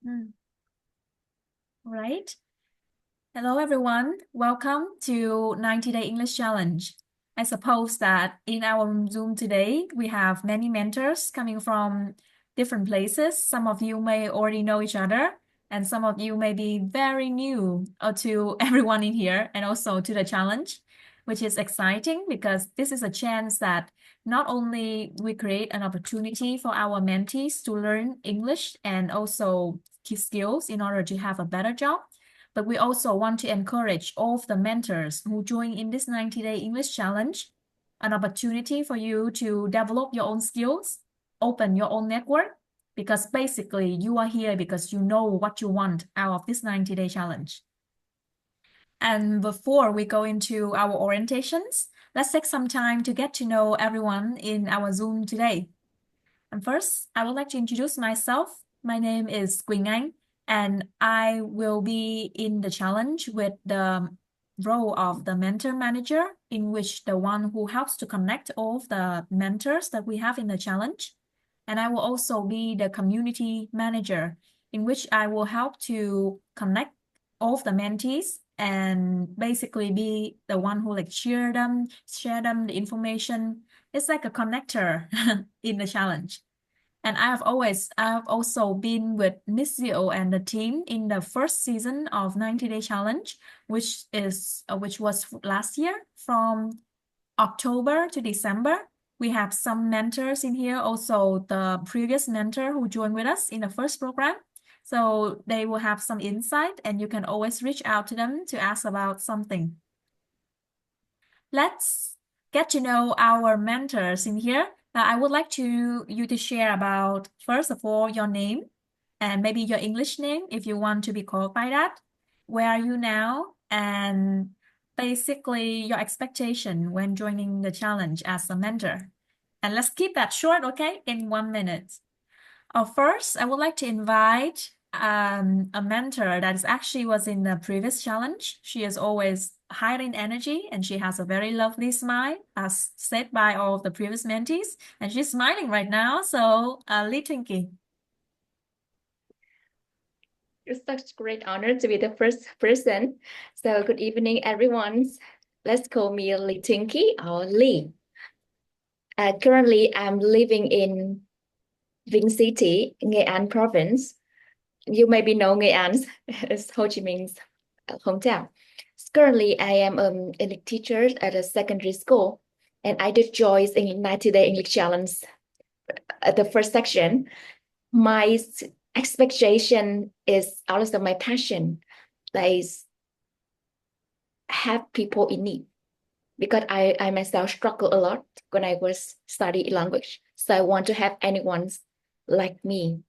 Mm. All right. Hello, everyone. Welcome to 90-Day English Challenge. I suppose that in our Zoom today, we have many mentors coming from different places. Some of you may already know each other, and some of you may be very new to everyone in here and also to the challenge, which is exciting because this is a chance that not only we create an opportunity for our mentees to learn English and also key skills in order to have a better job, but we also want to encourage all of the mentors who join in this 90-Day English Challenge, an opportunity for you to develop your own skills, open your own network, because basically you are here because you know what you want out of this 90-day challenge. And before we go into our orientations, let's take some time to get to know everyone in our Zoom today. And first, I would like to introduce myself. My name is Quỳnh Anh, and I will be in the challenge with the role of the mentor manager, in which the one who helps to connect all of the mentors that we have in the challenge. And I will also be the community manager, in which I will help to connect all of the mentees and basically be the one who like share them the information. It's like a connector in the challenge. And I have also been with Miss Zio and the team in the first season of 90-Day Challenge, which was last year from October to December. We have some mentors in here, also the previous mentor who joined with us in the first program. So they will have some insight, and you can always reach out to them to ask about something. Let's get to know our mentors in here. I would like you to share about, first of all, your name and maybe your English name if you want to be called by that. Where are you now? And basically your expectation when joining the challenge as a mentor. And let's keep that short, okay? In 1 minute. First, I would like to invite a mentor that is actually was in the previous challenge. She is always high in energy and she has a very lovely smile, as said by all of the previous mentees. And she's smiling right now. So, Lee Twinkie. It's such a great honor to be the first person. So good evening, everyone. Let's call me Lee Tinky or Lee. Currently, I'm living in Vinh City, Nghệ An province. You maybe know Nghệ An as Ho Chi Minh's hometown. Currently, I am a teacher at a secondary school, and I did join in 90-Day English Challenge at the first section. My expectation is also my passion. That is have people in need because I myself struggle a lot when I was studying language. So I want to have anyone like me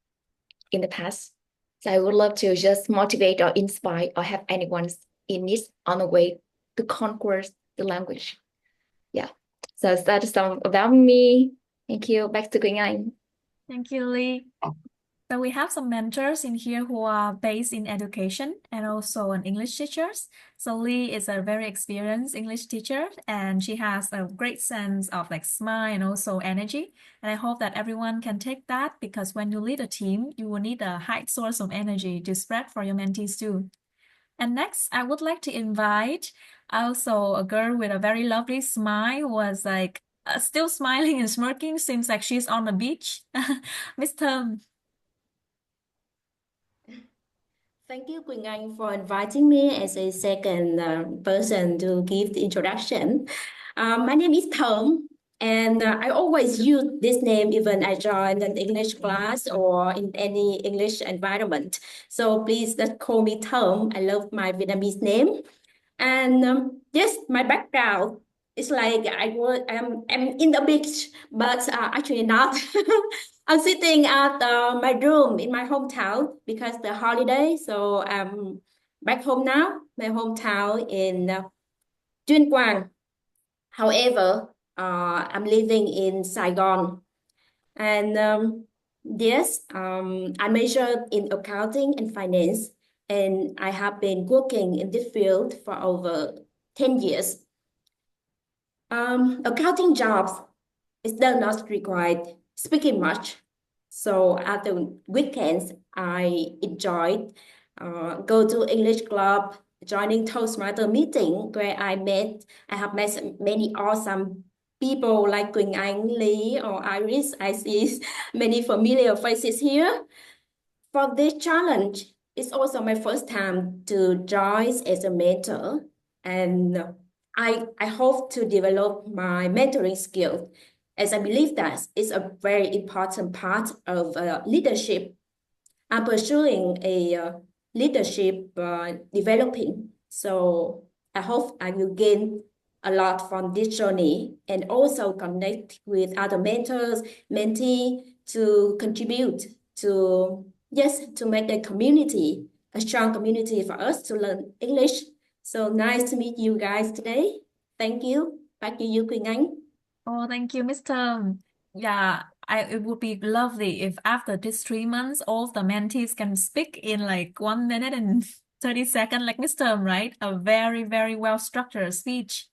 in the past. So I would love to just motivate or inspire or have anyone in need on the way to conquer the language. Yeah. So that is some about me. Thank you. Back to Quỳnh Anh. Thank you, Lee. So we have some mentors in here who are based in education and also an English teachers. So Lee is a very experienced English teacher and she has a great sense of like smile and also energy. And I hope that everyone can take that because when you lead a team, you will need a high source of energy to spread for your mentees too. And next, I would like to invite also a girl with a very lovely smile who was like still smiling and smirking. Seems like she's on the beach. Miss Thơm. Thank you, Quỳnh Anh, for inviting me as a second person to give the introduction. My name is Thơm, and I always use this name even I join an English class or in any English environment. So please just call me Thơm. I love my Vietnamese name. And yes, my background is like I'm in the beach, but actually not. I'm sitting at my room in my hometown because the holiday. So I'm back home now, my hometown in Tuyên Quang. However, I'm living in Saigon, and yes, I majored in accounting and finance, and I have been working in this field for over 10 years. Accounting jobs is does not require speaking much, So after weekends, I enjoyed go to English club, joining Toastmaster meeting where I have met many awesome people like Quỳnh Anh, Lee, or Iris. I see many familiar faces here. For this challenge, it's also my first time to join as a mentor, and I hope to develop my mentoring skills, as I believe that it's a very important part of leadership. I'm pursuing a leadership developing, so I hope I will gain a lot from this journey and also connect with other mentors, mentees to contribute to, yes, to make a community, a strong community for us to learn English. So nice to meet you guys today. Thank you. Back to you, Quỳnh Anh. Oh, thank you, Mr. Yeah, it would be lovely if after these 3 months, all the mentees can speak in like 1 minute and 30 seconds, like Mr. Right? A very, very well-structured speech.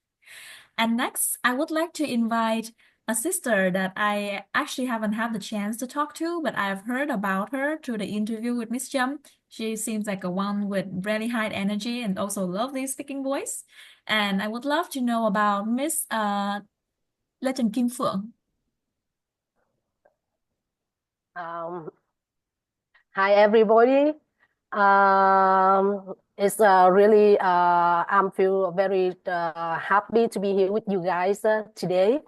And next, I would like to invite a sister that I actually haven't had the chance to talk to, but I've heard about her through the interview with Miss Jum. She seems like a one with really high energy and also lovely speaking voice. And I would love to know about Miss Lê Trần Kim Phượng. Hi everybody. It's really I'm feel very happy to be here with you guys today.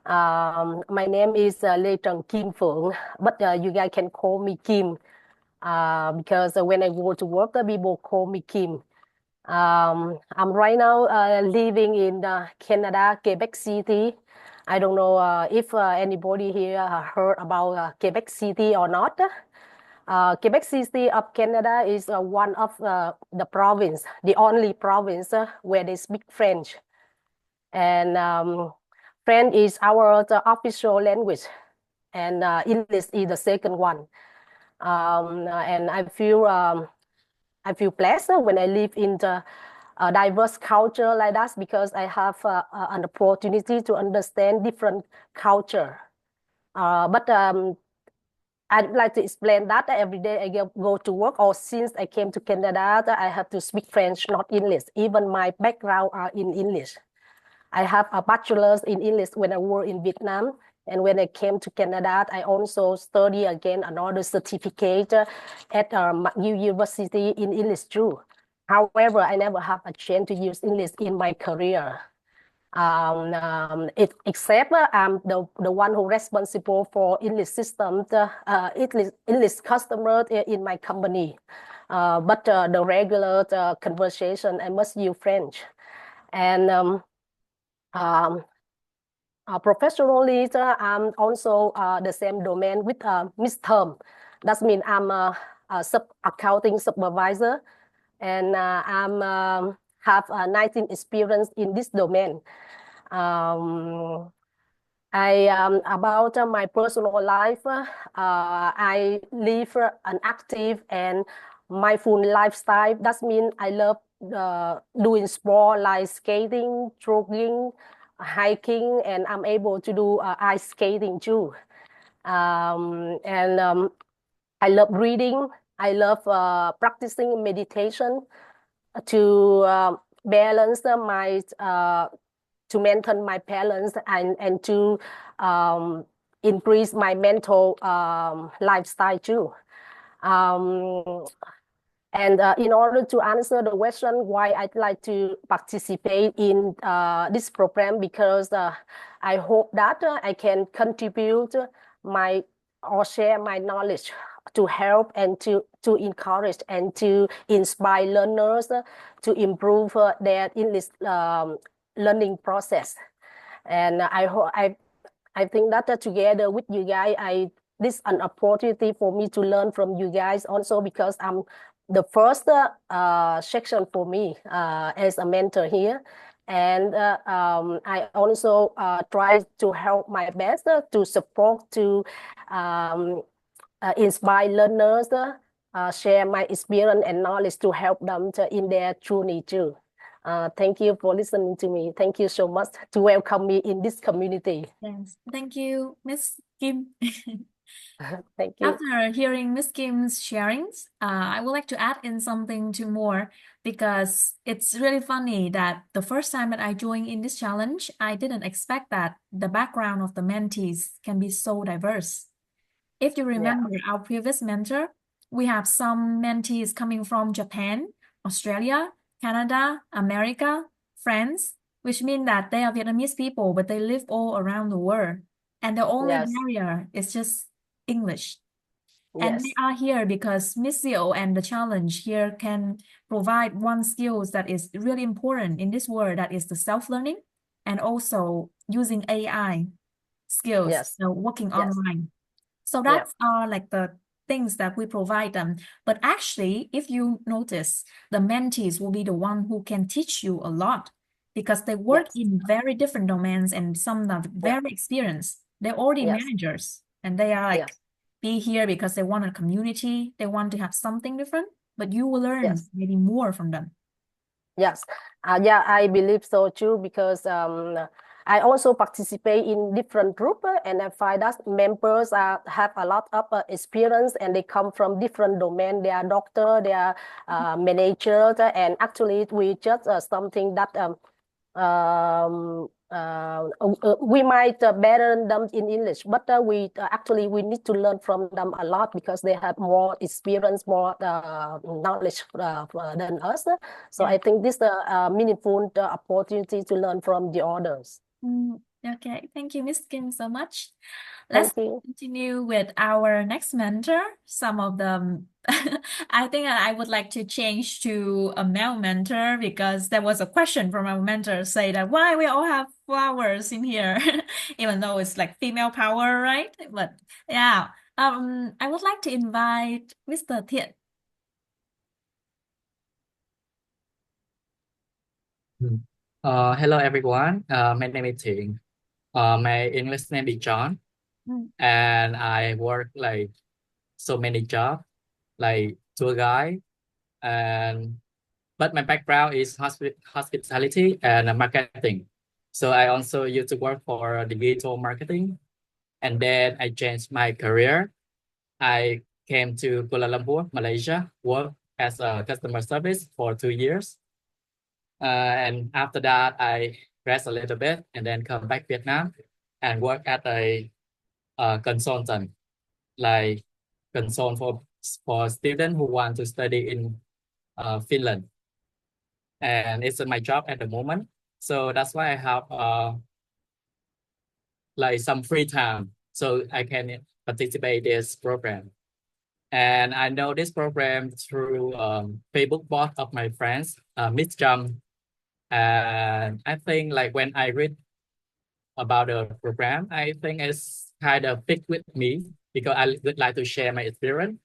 My name is Lê Trần Kim Phượng, but you guys can call me Kim because when I go to work, people call me Kim. I'm right now living in Canada, Quebec City. I don't know if anybody here heard about Quebec City or not. Quebec City of Canada is one of the province, the only province where they speak French. And French is our official language, and English is the second one. And I feel blessed when I live in the diverse culture like that because I have an opportunity to understand different culture. But I'd like to explain that every day I go to work or since I came to Canada, I have to speak French, not English. Even my background are in English. I have a bachelor's in English when I work in Vietnam. And when I came to Canada, I also study again another certificate at McGill University in English too. However, I never have a chance to use English in my career. Except I'm the one who responsible for English system, English customer in my company. But the regular conversation, I must use French. And professionally, I'm also the same domain with Miss Thơm. That means I'm a accounting supervisor, and I'm have 19 experience in this domain. About my personal life, I live an active and mindful lifestyle. That means I love doing sport like skating, jogging, hiking, and I'm able to do ice skating too. And I love reading. I love practicing meditation to balance my to maintain my balance and to increase my mental lifestyle too. And in order to answer the question why I'd like to participate in this program, because I hope that I can contribute or share my knowledge to help and to encourage and to inspire learners to improve their English learning process. And I think that together with you guys, this is an opportunity for me to learn from you guys also because I'm the first section for me as a mentor here. And I also try to help my best to support, to inspire learners, share my experience and knowledge to help them in their journey too. Thank you for listening to me. Thank you so much to welcome me in this community. Yes. Thank you, Miss Kim. Thank you. After hearing Miss Kim's sharings, I would like to add in something to more because it's really funny that the first time that I joined in this challenge, I didn't expect that the background of the mentees can be so diverse. If you Yeah. remember our previous mentor, we have some mentees coming from Japan, Australia, Canada, America, France, which mean that they are Vietnamese people, but they live all around the world. And the only Yes. barrier is just English. And they Yes. are here because Missio and the challenge here can provide one skills that is really important in this world, that is the self-learning and also using AI skills, Yes. so working Yes. online. So Yeah. that's like the things that we provide them. But actually, if you notice, the mentees will be the one who can teach you a lot because they work Yes. in very different domains and some are Yeah. very experienced. They're already Yes. managers and they are like Yes. be here because they want a community, they want to have something different, but you will learn Yes. maybe more from them. Yes. Yeah, I believe so too because I also participate in different group and I find that members have a lot of experience and they come from different domain. They are doctor, they are managers, and actually we just something that we might better them in English, but we actually we need to learn from them a lot because they have more experience, more knowledge than us. So Yeah. I think this is a meaningful opportunity to learn from the others. Okay, thank you, Miss Kim, so much. Let's Thank you. continue with our next mentor. Some of them, I think I would like to change to a male mentor because there was a question from our mentor say that why we all have flowers in here, even though it's like female power, right? But yeah, I would like to invite Mr. Thiện. Hello everyone. My name is Thiện. My English name is John, Mm, and I work like so many jobs, like tour guide, and but my background is hospitality and marketing. So I also used to work for digital marketing, and then I changed my career. I came to Kuala Lumpur, Malaysia, work as a customer service for 2 years. And after that, I rest a little bit and then come back Vietnam and work as a consultant, like consult for students who want to study in Finland. And it's my job at the moment. So that's why I have like some free time so I can participate this program. And I know this program through Facebook bot of my friends, Miss Jam. And I think like when I read about the program, I think it's kind of fit with me because I would like to share my experience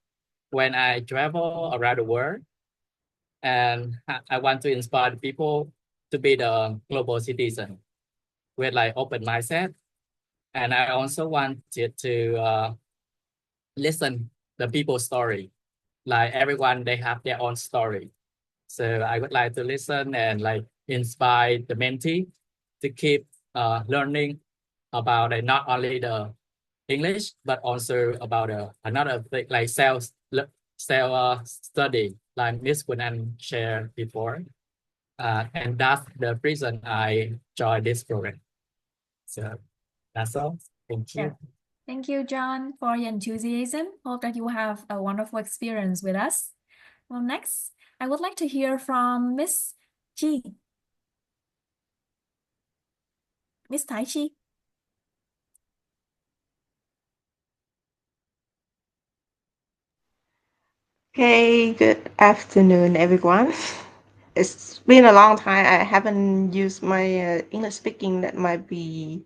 when I travel around the world. And I want to inspire people to be the global citizen with like open mindset. And I also wanted to listen the people's story. Like everyone, they have their own story. So I would like to listen and like inspire the mentee to keep learning about not only the English, but also about another thing like self study, like Miss Quỳnh Anh shared before. And that's the reason I joined this program. So that's all. Thank Yeah. you. Thank you, John, for your enthusiasm. Hope that you will have a wonderful experience with us. Well, next, I would like to hear from Miss Chi. Miss Tai Chi. Hey, good afternoon, everyone. It's been a long time. I haven't used my English speaking. That might be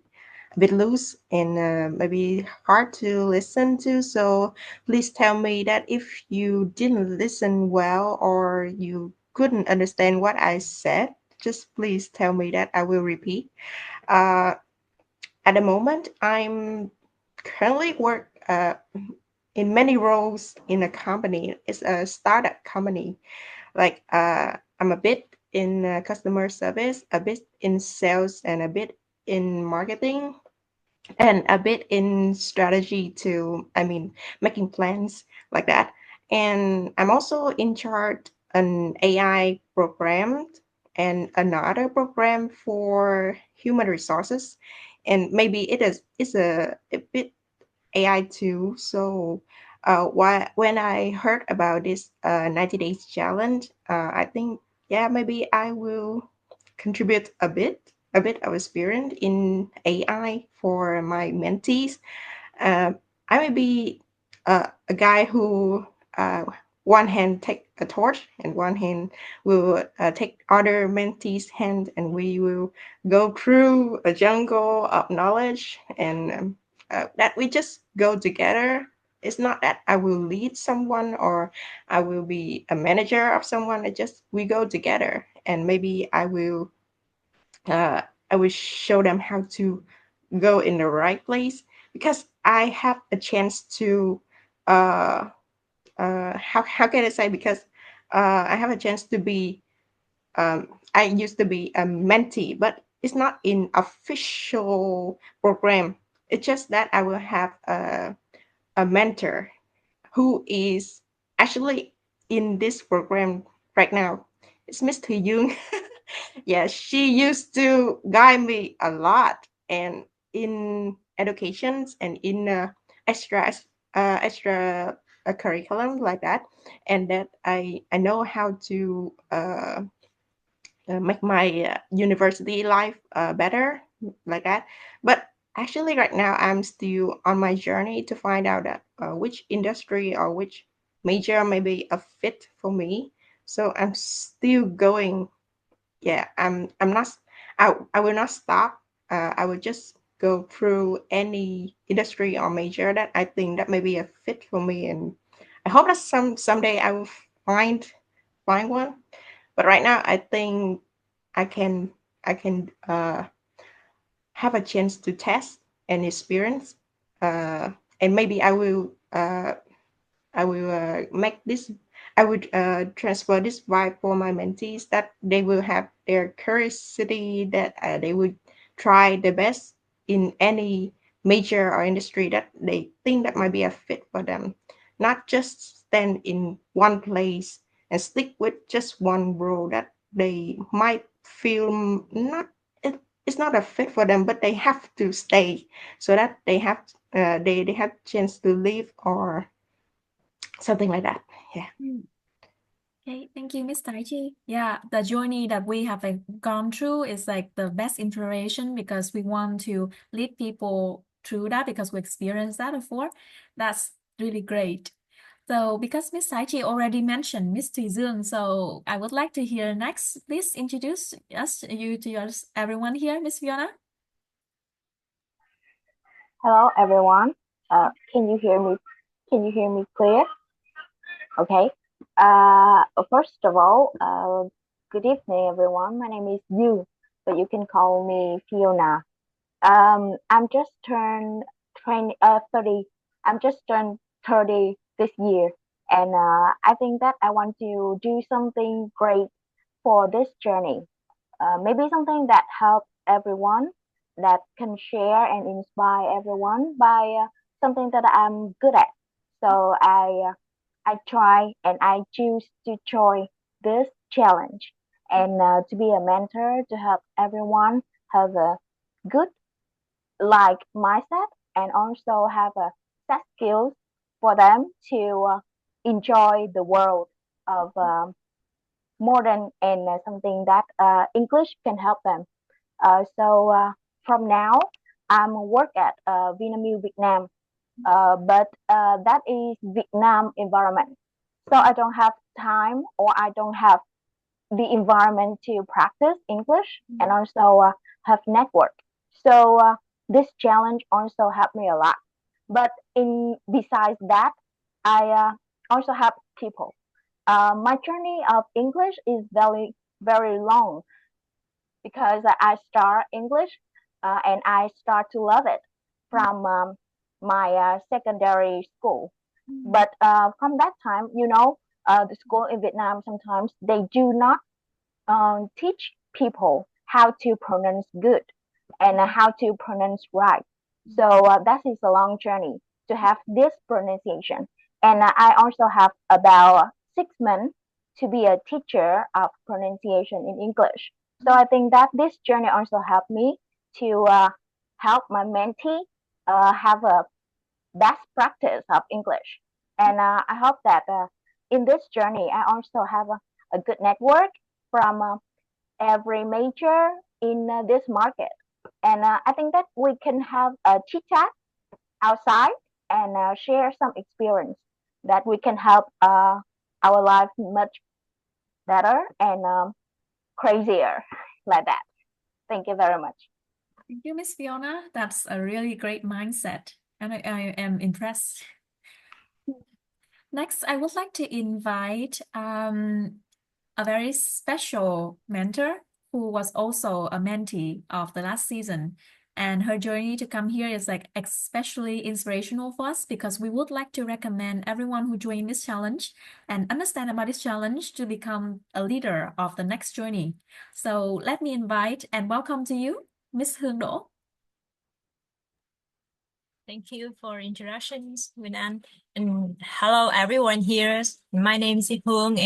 a bit loose and maybe hard to listen to. So please tell me that if you didn't listen well or you couldn't understand what I said, just please tell me that. I will repeat. At the moment, I'm currently work in many roles in a company. It's a startup company. Like I'm a bit in customer service, a bit in sales, and a bit in marketing. and a bit in strategy to, I mean, making plans like that. And I'm also in charge an AI program and another program for human resources. And maybe it's a bit AI too. So when I heard about this 90 days challenge, I think, yeah, maybe I will contribute a bit of experience in AI for my mentees. I may be a guy who one hand take a torch and one hand will take other mentees' hand, and we will go through a jungle of knowledge, and that we just go together. It's not that I will lead someone or I will be a manager of someone. It just we go together, and maybe uh, I will show them how to go in the right place, because I have a chance to uh, how can I say, because I have a chance to be I used to be a mentee, but it's not in official program. It's just that I will have a mentor who is actually in this program right now. It's Mr. Yoon. Yeah, she used to guide me a lot, and in educations and in extra curriculum like that, and that I know how to make my university life better like that. But actually, right now I'm still on my journey to find out that which industry or which major may be a fit for me. So I'm still going. Yeah, I'm not. I will not stop. I will just go through any industry or major that I think that may be a fit for me, and I hope that someday I will find one. But right now, I think I can I can have a chance to test and experience, uh, and maybe I will make this. I would transfer this vibe for my mentees, that they will have their curiosity, that they would try the best in any major or industry that they think that might be a fit for them, not just stand in one place and stick with just one role that they might feel not it's not a fit for them, but they have to stay so that they have they have chance to live or something like that. Yeah. Okay, thank you, Miss Tai Chi. Yeah, the journey that we have gone through is like the best inspiration, because we want to lead people through that because we experienced that before. That's really great. So, because Miss Tai Chi already mentioned Mr. Dương, so I would like to hear next. Please introduce you to everyone here, Miss Fiona. Hello everyone. Can you hear me? Can you hear me clear? Okay. First of all, good evening everyone. My name is Yu, but you can call me Fiona. I'm just turned 30. I'm just turned 30 this year, and I think that I want to do something great for this journey. Maybe something that helps everyone, that can share and inspire everyone by something that I'm good at. So I try and I choose to join this challenge, and to be a mentor to help everyone have a good like mindset, and also have a set skills for them to enjoy the world of modern, and something that English can help them. So from now, I'm work at Vinamilk Vietnam, but that is Vietnam environment. So I don't have time, or I don't have the environment to practice English, and also have network. So this challenge also helped me a lot. But in besides that, I also help people. My journey of English is very long, because I start English, and I start to love it from my secondary school. But from that time, the school in Vietnam sometimes they do not teach people how to pronounce good, and how to pronounce right. So that is a long journey to have this pronunciation. And I also have about 6 months to be a teacher of pronunciation in English. So I think that this journey also helped me to help my mentee have a best practice of English. And I hope that in this journey, I also have a good network from every major in this market. And I think that we can have a chit chat outside and share some experience that we can help our life much better and crazier like that. Thank you very much. Thank you, Miss Fiona. That's a really great mindset, and I am impressed. Next, I would like to invite a very special mentor who was also a mentee of the last season. And her journey to come here is like especially inspirational for us because we would like to recommend everyone who joined this challenge and understand about this challenge to become a leader of the next journey. So let me invite and welcome to you, Miss Hương Đỗ. Thank you for introductions, Winan. And hello everyone here. My name is Hương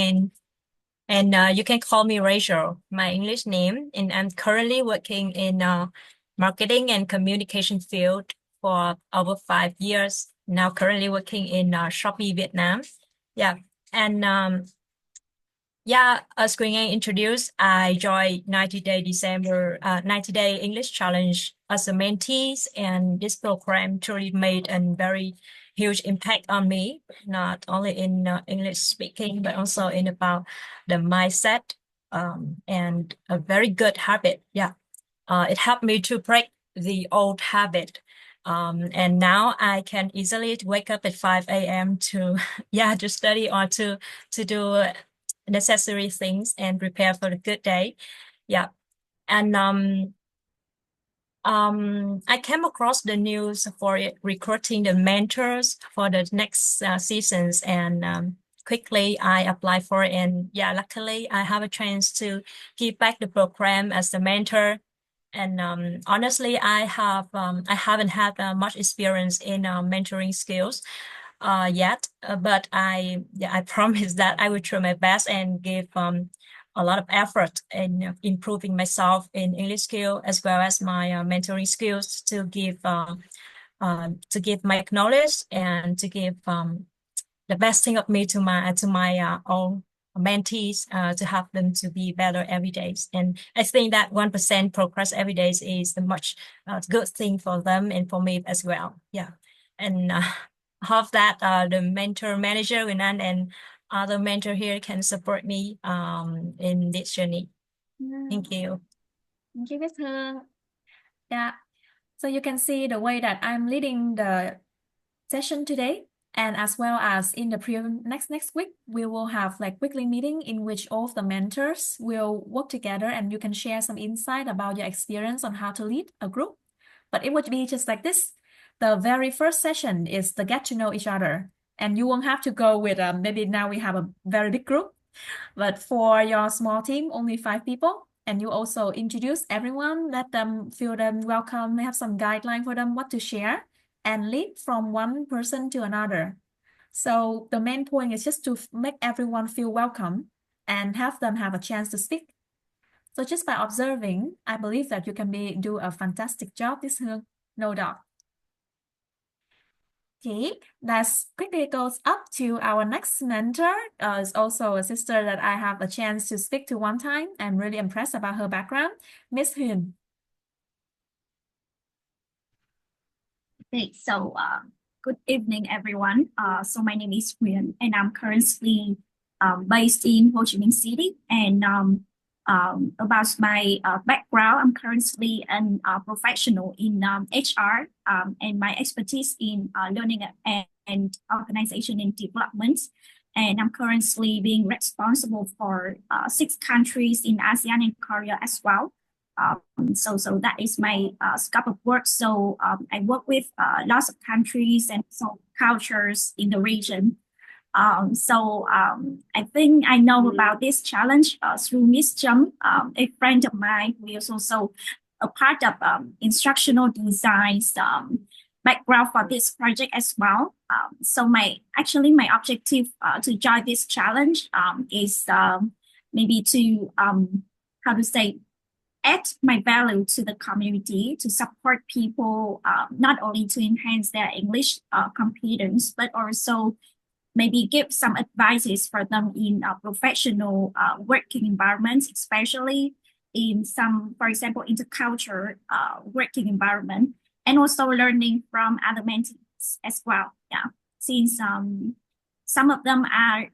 and you can call me Rachel, my English name. And I'm currently working in marketing and communication field for over 5 years. Now currently working in Shopee Vietnam. Yeah. And as Quỳnh Anh introduced, I joined 90 Day English Challenge as a mentee, and this program truly made a very huge impact on me, not only in English speaking, but also in about the mindset and a very good habit. It helped me to break the old habit. And now I can easily wake up at 5 a.m. to to study or to do necessary things and prepare for the good day. And I came across the news for recruiting the mentors for the next seasons, and quickly I applied for it, and luckily I have a chance to give back the program as the mentor. And honestly, I haven't had much experience in mentoring skills yet, but I promise that I will try my best and give a lot of effort in improving myself in English skill as well as my mentoring skills to give my knowledge and to give the best thing of me to my own mentees to help them to be better every day. And I think that 1% progress every day is a much good thing for them and for me as well. And hope that the mentor manager Winan and other mentor here can support me in this journey. Thank you. Thank you, Miss Hương. So you can see the way that I'm leading the session today, and as well as in the next week, we will have like weekly meeting in which all of the mentors will work together, and you can share some insight about your experience on how to lead a group. But it would be just like this. The very first session is the get to know each other, and you won't have to go with maybe now we have a very big group, but for your small team, only 5 people, and you also introduce everyone, let them feel them welcome, have some guideline for them what to share, and lead from one person to another. So the main point is just to make everyone feel welcome and have them have a chance to speak. So just by observing, I believe that you can do a fantastic job, Miss Hương, no doubt. Okay, that quickly goes up to our next mentor. Is also a sister that I have a chance to speak to one time. I'm really impressed about her background, Miss Huyền. Okay, so good evening, everyone. So my name is Huyền, and I'm currently based in Ho Chi Minh City. And about my background, I'm currently a professional in HR, and my expertise in learning and organization and development. And I'm currently being responsible for 6 countries in ASEAN and Korea as well. So that is my scope of work. So I work with lots of countries and so cultures in the region. I think I know about this challenge through Miss Trump, a friend of mine who is also a part of instructional designs background for this project as well. So my objective to join this challenge is maybe to how to say, add my value to the community, to support people not only to enhance their English competence, but also maybe give some advices for them in professional working environments, especially in some, for example, intercultural working environment, and also learning from other mentees as well. Yeah, since some of them are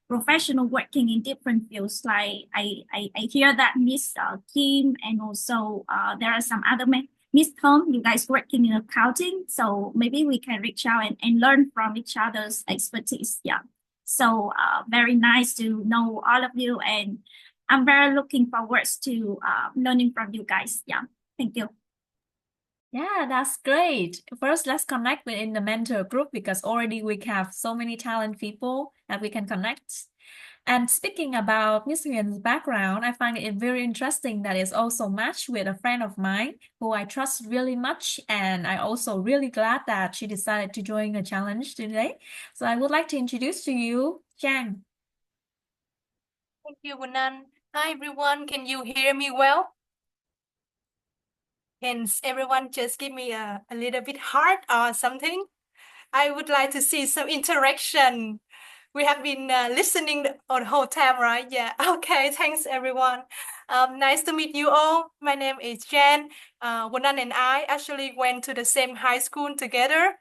professional working in different fields. Like I hear that Miss Kim, and also there are some other Miss Tom, you guys working in accounting. So maybe we can reach out and learn from each other's expertise. Yeah. So very nice to know all of you, and I'm very looking forward to learning from you guys. Yeah. Thank you. Yeah, that's great. First, let's connect within the mentor group because already we have so many talented people that we can connect. And speaking about Miss Huyền background, I find it very interesting that it's also matched with a friend of mine who I trust really much. And I also really glad that she decided to join the challenge today. So I would like to introduce to you Chang. Thank you, Gunan. Hi, everyone. Can you hear me well? Can everyone just give me a little bit heart or something? I would like to see some interaction. We have been listening the whole time, right? Yeah. Okay. Thanks, everyone. Nice to meet you all. My name is Jan. Gunan and I actually went to the same high school together,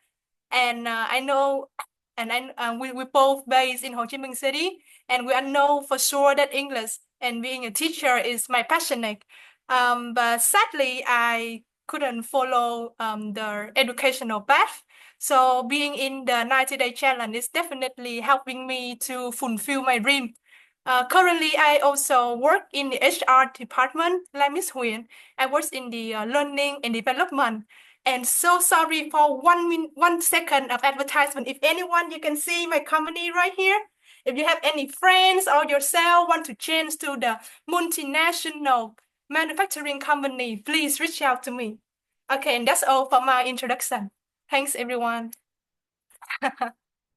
and I know, and we both based in Ho Chi Minh City, and we know for sure that English and being a teacher is my passionate. But sadly, I couldn't follow the educational path. So being in the 90-day challenge is definitely helping me to fulfill my dream. Currently, I also work in the HR department, like Miss Huyền. I work in the learning and development. And so sorry for 1 second of advertisement. If anyone, you can see my company right here. If you have any friends or yourself want to change to the multinational manufacturing company, please reach out to me. Okay, and that's all for my introduction. Thanks, everyone.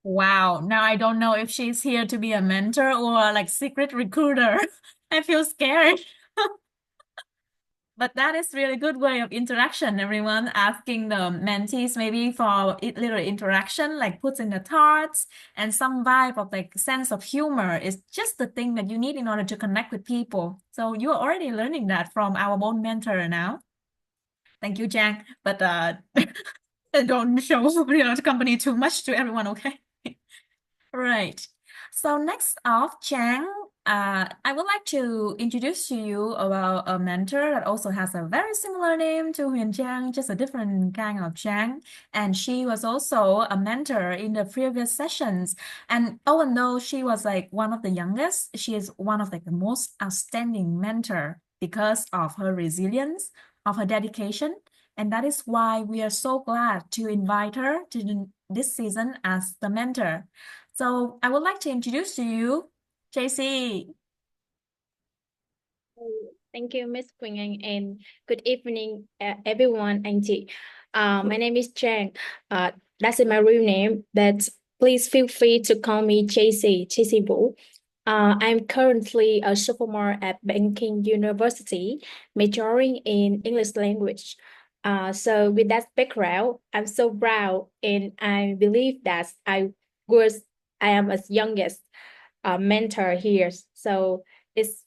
Wow, now I don't know if she's here to be a mentor or like secret recruiter. I feel scared. But that is really good way of interaction, everyone. Asking the mentees maybe for little interaction, like putting the thoughts and some vibe of like sense of humor is just the thing that you need in order to connect with people. So you're already learning that from our own mentor now. Thank you, Jang. But don't show the company too much to everyone, okay? Right. So next off, Chang, I would like to introduce to you about a mentor that also has a very similar name to Huyền Chang, just a different kind of Chang. And she was also a mentor in the previous sessions. And even though she was like one of the youngest, she is one of like the most outstanding mentor because of her resilience, of her dedication. And that is why we are so glad to invite her to this season as the mentor. So I would like to introduce to you JC. Thank you, Miss Quỳnh Anh, and good evening, everyone. Auntie. My name is Chang. That's my real name, but please feel free to call me JC Vũ. I'm currently a sophomore at Banking University, majoring in English language. So with that background, I'm so proud, and I believe that I am a youngest mentor here. So it's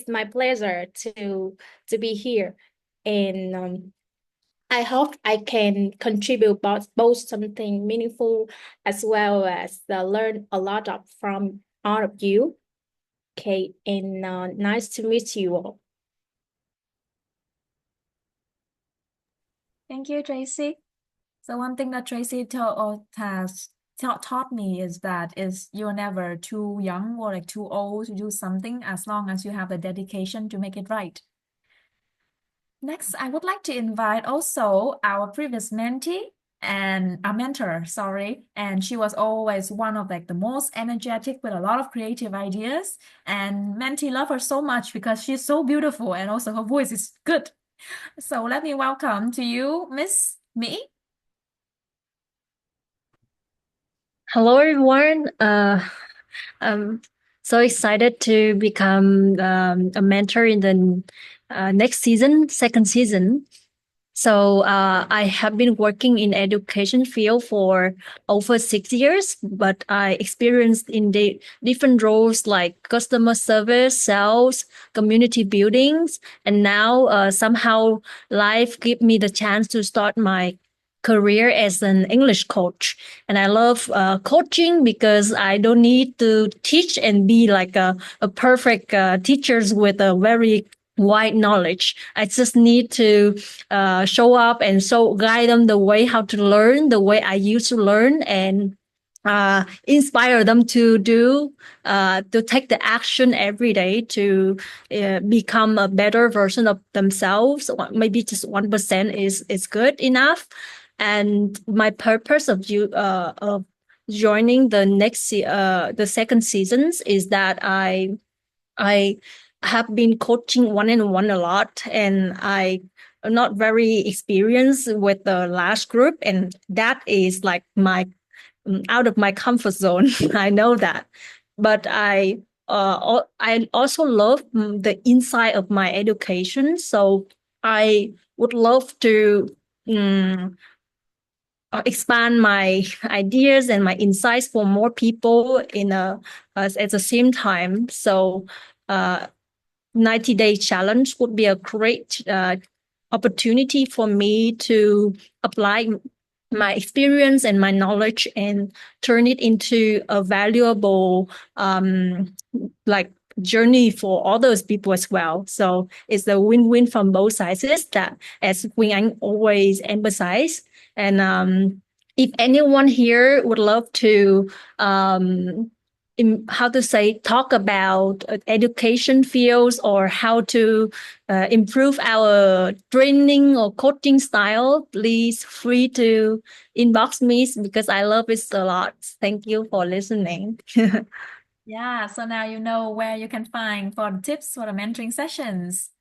my pleasure to be here, and I hope I can contribute both something meaningful as well as learn a lot from all of you. Okay, and nice to meet you all. Thank you, Tracy. So one thing that Tracy taught me is that you're never too young or like too old to do something as long as you have the dedication to make it right. Next, I would like to invite also our previous mentee, and a mentor, sorry, and she was always one of like the most energetic with a lot of creative ideas, and mentee love her so much because she's so beautiful and also her voice is good. So let me welcome to you, Miss Mỹ. Hello, everyone. I'm so excited to become a mentor in the next season, second season. So I have been working in education field for over 6 years, but I experienced in the different roles like customer service, sales, community buildings, and now somehow life gave me the chance to start my career as an English coach. And I love coaching because I don't need to teach and be like a perfect teachers with a very wide knowledge. I just need to show up and guide them the way how to learn, the way I used to learn, and inspire them to take the action every day to become a better version of themselves. Maybe just 1% is good enough. And my purpose of joining the second seasons is that I have been coaching one-on-one a lot, and I am not very experienced with the last group, and that is like my out of my comfort zone. I know that, but I also love the inside of my education, so I would love to expand my ideas and my insights for more people at the same time. So 90-day challenge would be a great opportunity for me to apply my experience and my knowledge and turn it into a valuable journey for all those people as well. So it's a win-win from both sides, that as Quỳnh Anh always emphasize. And if anyone here would love to talk about education fields or how to improve our training or coaching style, please free to inbox me because I love it a lot. Thank you for listening. Yeah, so now you know where you can find for the tips for the mentoring sessions.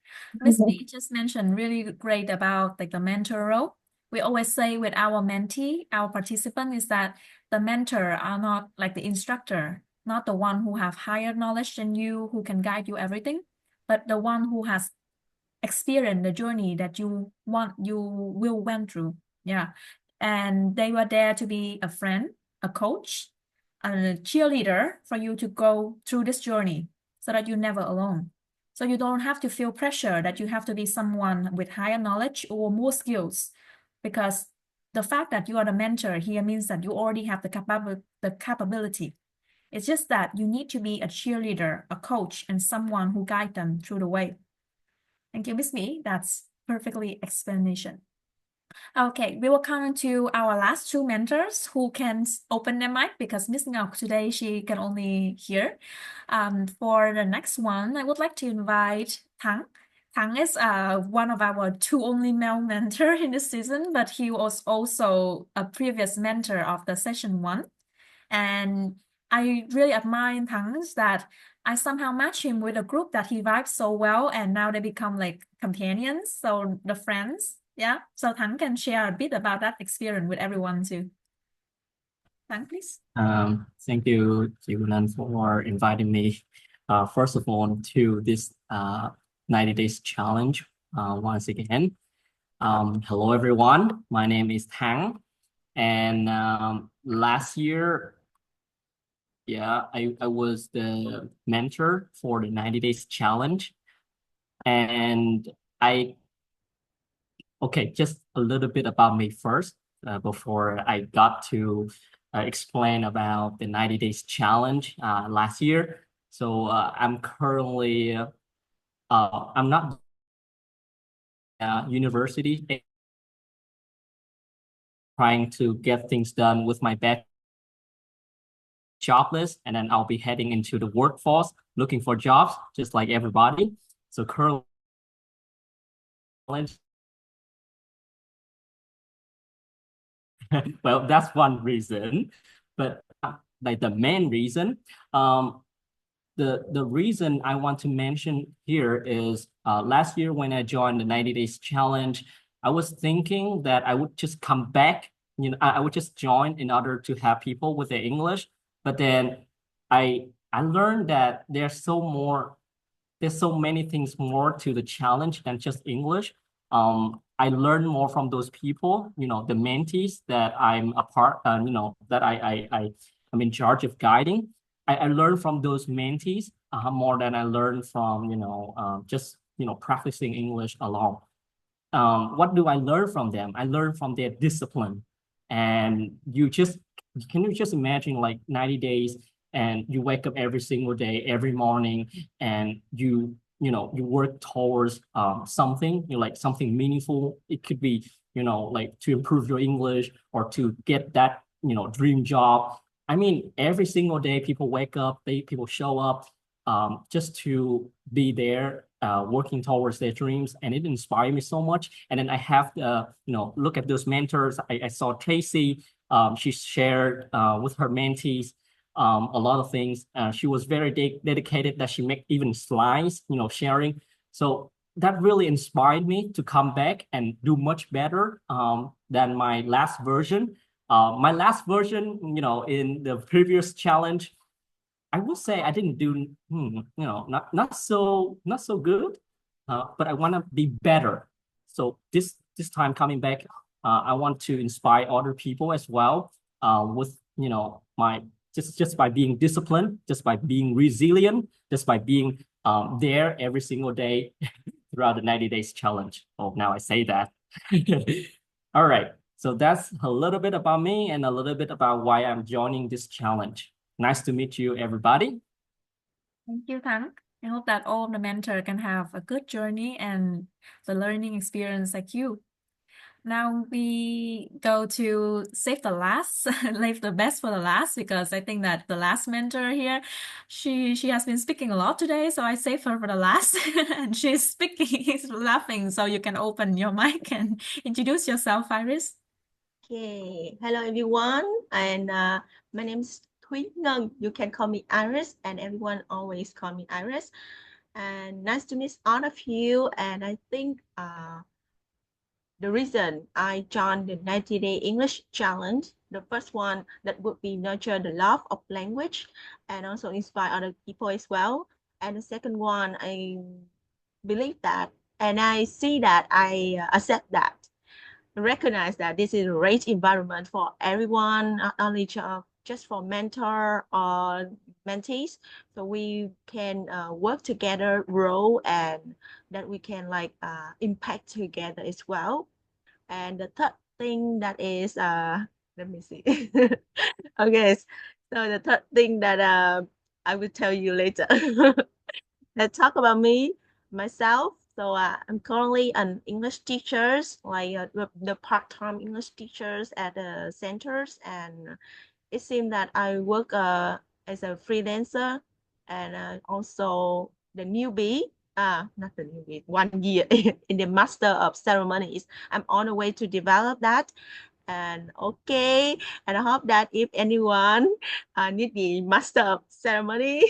Miss Mỹ just mentioned really great about like the mentor role. We always say with our mentee, our participant, is that the mentor are not like the instructor, not the one who have higher knowledge than you, who can guide you everything, but the one who has experienced the journey that you will went through. Yeah. And they were there to be a friend, a coach, a cheerleader for you to go through this journey so that you're never alone. So you don't have to feel pressure that you have to be someone with higher knowledge or more skills, because the fact that you are the mentor here means that you already have the capability. It's just that you need to be a cheerleader, a coach, and someone who guide them through the way. Thank you, Miss Mỹ. That's perfectly explanation. Okay, we will come to our last two mentors who can open their mic because Miss Ngọc today, she can only hear. For the next one, I would like to invite Thắng. Thắng is one of our two only male mentor in this season, but he was also a previous mentor of the session 1. And I really admire Thắng that I somehow match him with a group that he vibes so well, and now they become like companions, so the friends. Yeah, so Thắng can share a bit about that experience with everyone too. Thắng, please. Thank you, Chị Quỳnh Anh, for inviting me, first of all, to this 90 days challenge once again. Hello, everyone. My name is Thắng, and last year, I was the mentor for the 90 days challenge, and just a little bit about me first before I got to explain about the 90 days challenge last year. So I'm currently, I'm not university, trying to get things done with my best, jobless, and then I'll be heading into the workforce looking for jobs just like everybody. So currently, Well, that's one reason, but like the main reason, the reason I want to mention here is last year when I joined the 90 Days Challenge, I was thinking that I would just come back, I would just join in order to have people with their English. But then I learned that there's so many things more to the challenge than just English. I learned more from those people, the mentees that I'm a part, that I'm in charge of guiding. I learned from those mentees more than I learned from, just, practicing English alone. What do I learn from them? I learn from their discipline. And can you just imagine like 90 days and you wake up every single day, every morning, and you work towards something, like something meaningful. It could be, like to improve your English or to get that, dream job. I mean, every single day people wake up, people show up just to be there, working towards their dreams, and it inspired me so much. And then I have to, look at those mentors. I saw Tracy. She shared with her mentees a lot of things. She was very dedicated that she make even slides, sharing. So that really inspired me to come back and do much better than my last version. My last version, in the previous challenge, I would say I didn't do, not so good, but I want to be better. So this time coming back, I want to inspire other people as well, with my just by being disciplined, just by being resilient, just by being there every single day throughout the 90 days challenge. Oh, now I say that. All right. So that's a little bit about me and a little bit about why I'm joining this challenge. Nice to meet you, everybody. Thank you, Thắng. I hope that all of the mentors can have a good journey and the learning experience like you. Now we go to save the last, leave the best for the last, because I think that the last mentor here, she has been speaking a lot today, so I saved her for the last. And she's speaking, she's laughing, so you can open your mic and introduce yourself, Iris. Okay, hello everyone, and my name is Thúy Ngân. You can call me Iris, and everyone always call me Iris. And nice to meet all of you. And I think the reason I joined the 90-day English challenge, the first one that would be nurture the love of language and also inspire other people as well. And the second one, I believe that, and I see that, I accept that, recognize that this is a great environment for everyone, not only just for mentor or mentees, so we can work together, grow, and that we can like impact together as well. And the third thing that is let me see. Okay, so the third thing that I will tell you later. Let's talk about myself. So I'm currently an English teacher, like the part-time English teachers at the centers, and it seems that I work as a freelancer, and also the newbie. Not the newbie, 1 year in the Master of Ceremonies. I'm on the way to develop that. And okay, and I hope that if anyone need the Master of Ceremony,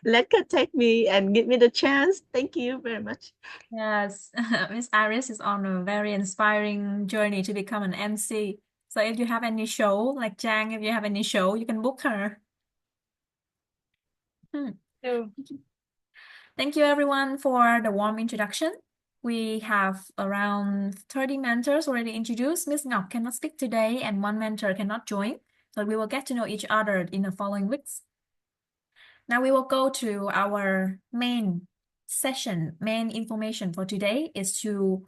let contact me and give me the chance. Thank you very much. Yes, Miss Iris is on a very inspiring journey to become an MC. So if you have any show, like Chang, if you have any show, you can book her. Thank you everyone for the warm introduction. We have around 30 mentors already introduced. Miss Ngọc cannot speak today and one mentor cannot join, so we will get to know each other in the following weeks. Now we will go to our main session. Main information for today is to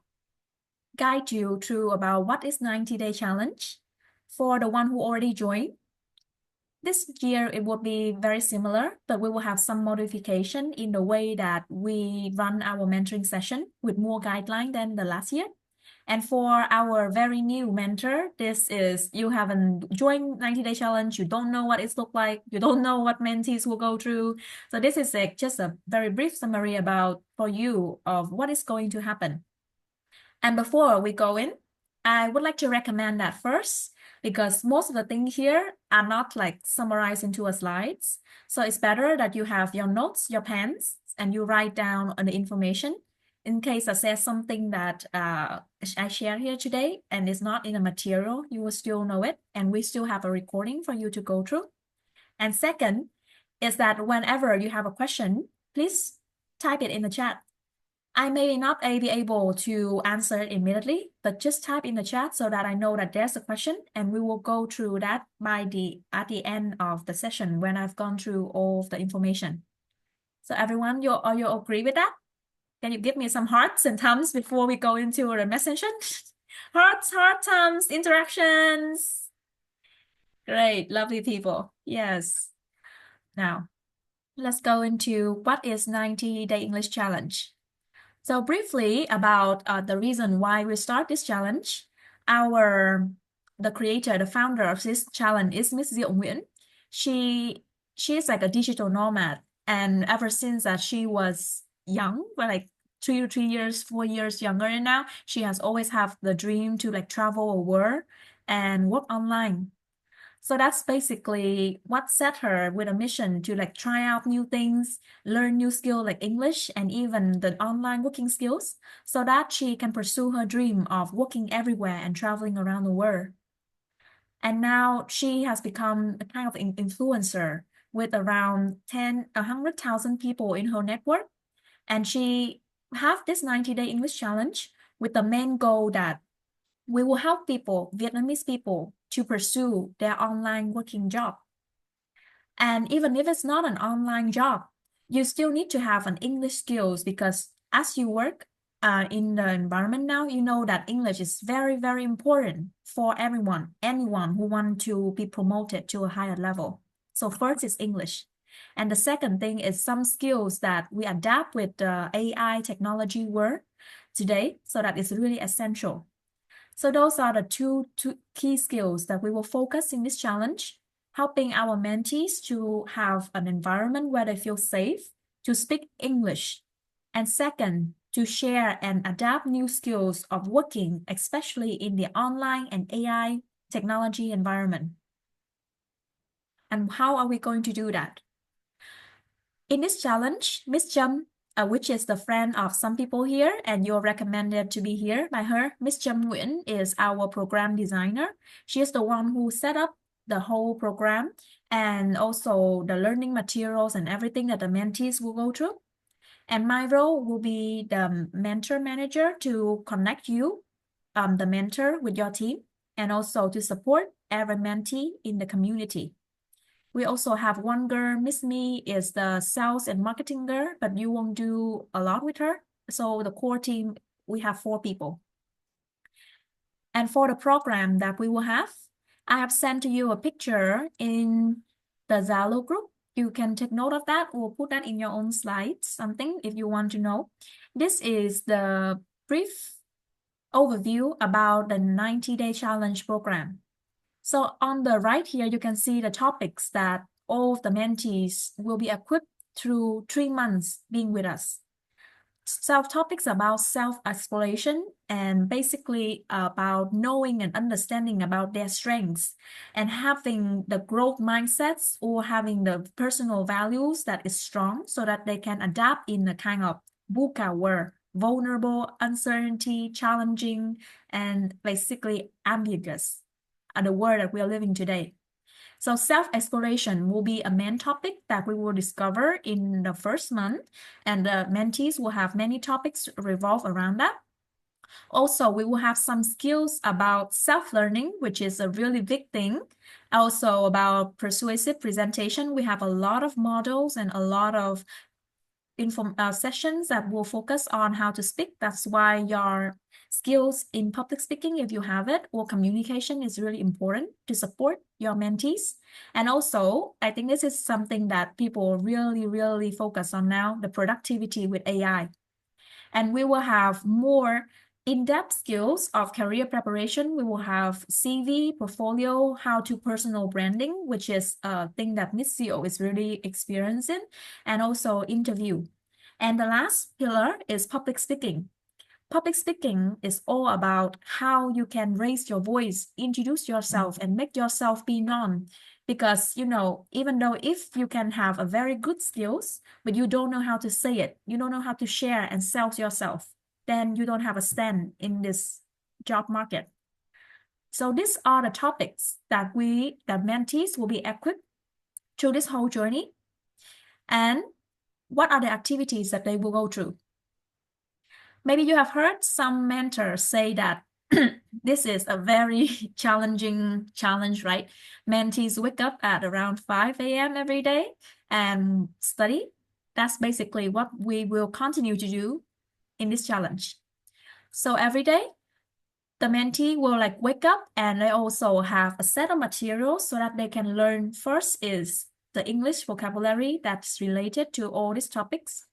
guide you through about what is 90-day challenge. For the one who already joined, this year it will be very similar, but we will have some modification in the way that we run our mentoring session with more guideline than the last year. And for our very new mentor, this is, you haven't joined 90-day challenge, you don't know what it looks like, you don't know what mentees will go through. So this is just a very brief summary about for you of what is going to happen. And before we go in, I would like to recommend that first, because most of the things here are not like summarized into a slides. So it's better that you have your notes, your pens, and you write down on the information in case I say something that I share here today and it's not in the material, you will still know it, and we still have a recording for you to go through. And second is that whenever you have a question, please type it in the chat. I may not be able to answer it immediately, but just type in the chat so that I know that there's a question, and we will go through that at the end of the session when I've gone through all of the information. So everyone, you agree with that? Can you give me some hearts and thumbs before we go into the message? Hearts, heart, thumbs, interactions. Great, lovely people. Yes. Now, let's go into what is 90-day English challenge. So briefly about the reason why we start this challenge. The creator, the founder of this challenge is Miss Diệu Nguyễn. She is like a digital nomad, and ever since that she was young, like 4 years younger, and now she has always had the dream to like travel the world and work online. So that's basically what set her with a mission to like try out new things, learn new skills like English and even the online working skills, so that she can pursue her dream of working everywhere and traveling around the world. And now she has become a kind of influencer with around 100,000 people in her network. And she have this 90-day English challenge with the main goal that we will help people, Vietnamese people, to pursue their online working job. And even if it's not an online job, you still need to have an English skills, because as you work in the environment now, you know that English is very, very important for anyone who wants to be promoted to a higher level. So first is English. And the second thing is some skills that we adapt with the AI technology world today, so that is really essential. So those are the two key skills that we will focus in this challenge, helping our mentees to have an environment where they feel safe to speak English. And second, to share and adapt new skills of working, especially in the online and AI technology environment. And how are we going to do that? In this challenge, Miss Trâm, which is the friend of some people here, and you're recommended to be here by her. Miss Trâm Nguyễn is our program designer. She is the one who set up the whole program and also the learning materials and everything that the mentees will go through. And my role will be the mentor manager to connect you, the mentor, with your team, and also to support every mentee in the community. We also have one girl, Miss Me, is the sales and marketing girl, but you won't do a lot with her. So the core team, we have 4 people. And for the program that we will have, I have sent to you a picture in the Zalo group. You can take note of that or put that in your own slides, something if you want to know. This is the brief overview about the 90-day challenge program. So on the right here, you can see the topics that all of the mentees will be equipped through 3 months being with us. Topics about self-exploration and basically about knowing and understanding about their strengths and having the growth mindsets or having the personal values that is strong so that they can adapt in a kind of VUCA world, vulnerable, uncertainty, challenging, and basically ambiguous. The world that we are living today. So self-exploration will be a main topic that we will discover in the first month, and the mentees will have many topics revolve around that. Also, we will have some skills about self-learning, which is a really big thing. Also about persuasive presentation. We have a lot of models and a lot of sessions that will focus on how to speak. That's why your skills in public speaking, if you have it, or communication is really important to support your mentees. And also, I think this is something that people really, really focus on now, the productivity with AI. And we will have more in-depth skills of career preparation. We will have CV, portfolio, how to personal branding, which is a thing that Miss Diệu is really experiencing, and also interview. And the last pillar is public speaking. public speaking is all about how you can raise your voice, introduce yourself, and make yourself be known. Because, you know, even though if you can have a very good skills, but you don't know how to say it, you don't know how to share and sell yourself, then you don't have a stand in this job market. So these are the topics that mentees will be equipped through this whole journey. And what are the activities that they will go through? Maybe you have heard some mentors say that this is a very challenge, right? Mentees wake up at around 5 a.m. every day and study. That's basically what we will continue to do in this challenge. So every day, the mentee will like wake up and they also have a set of materials so that they can learn. First is the English vocabulary that's related to all these topics.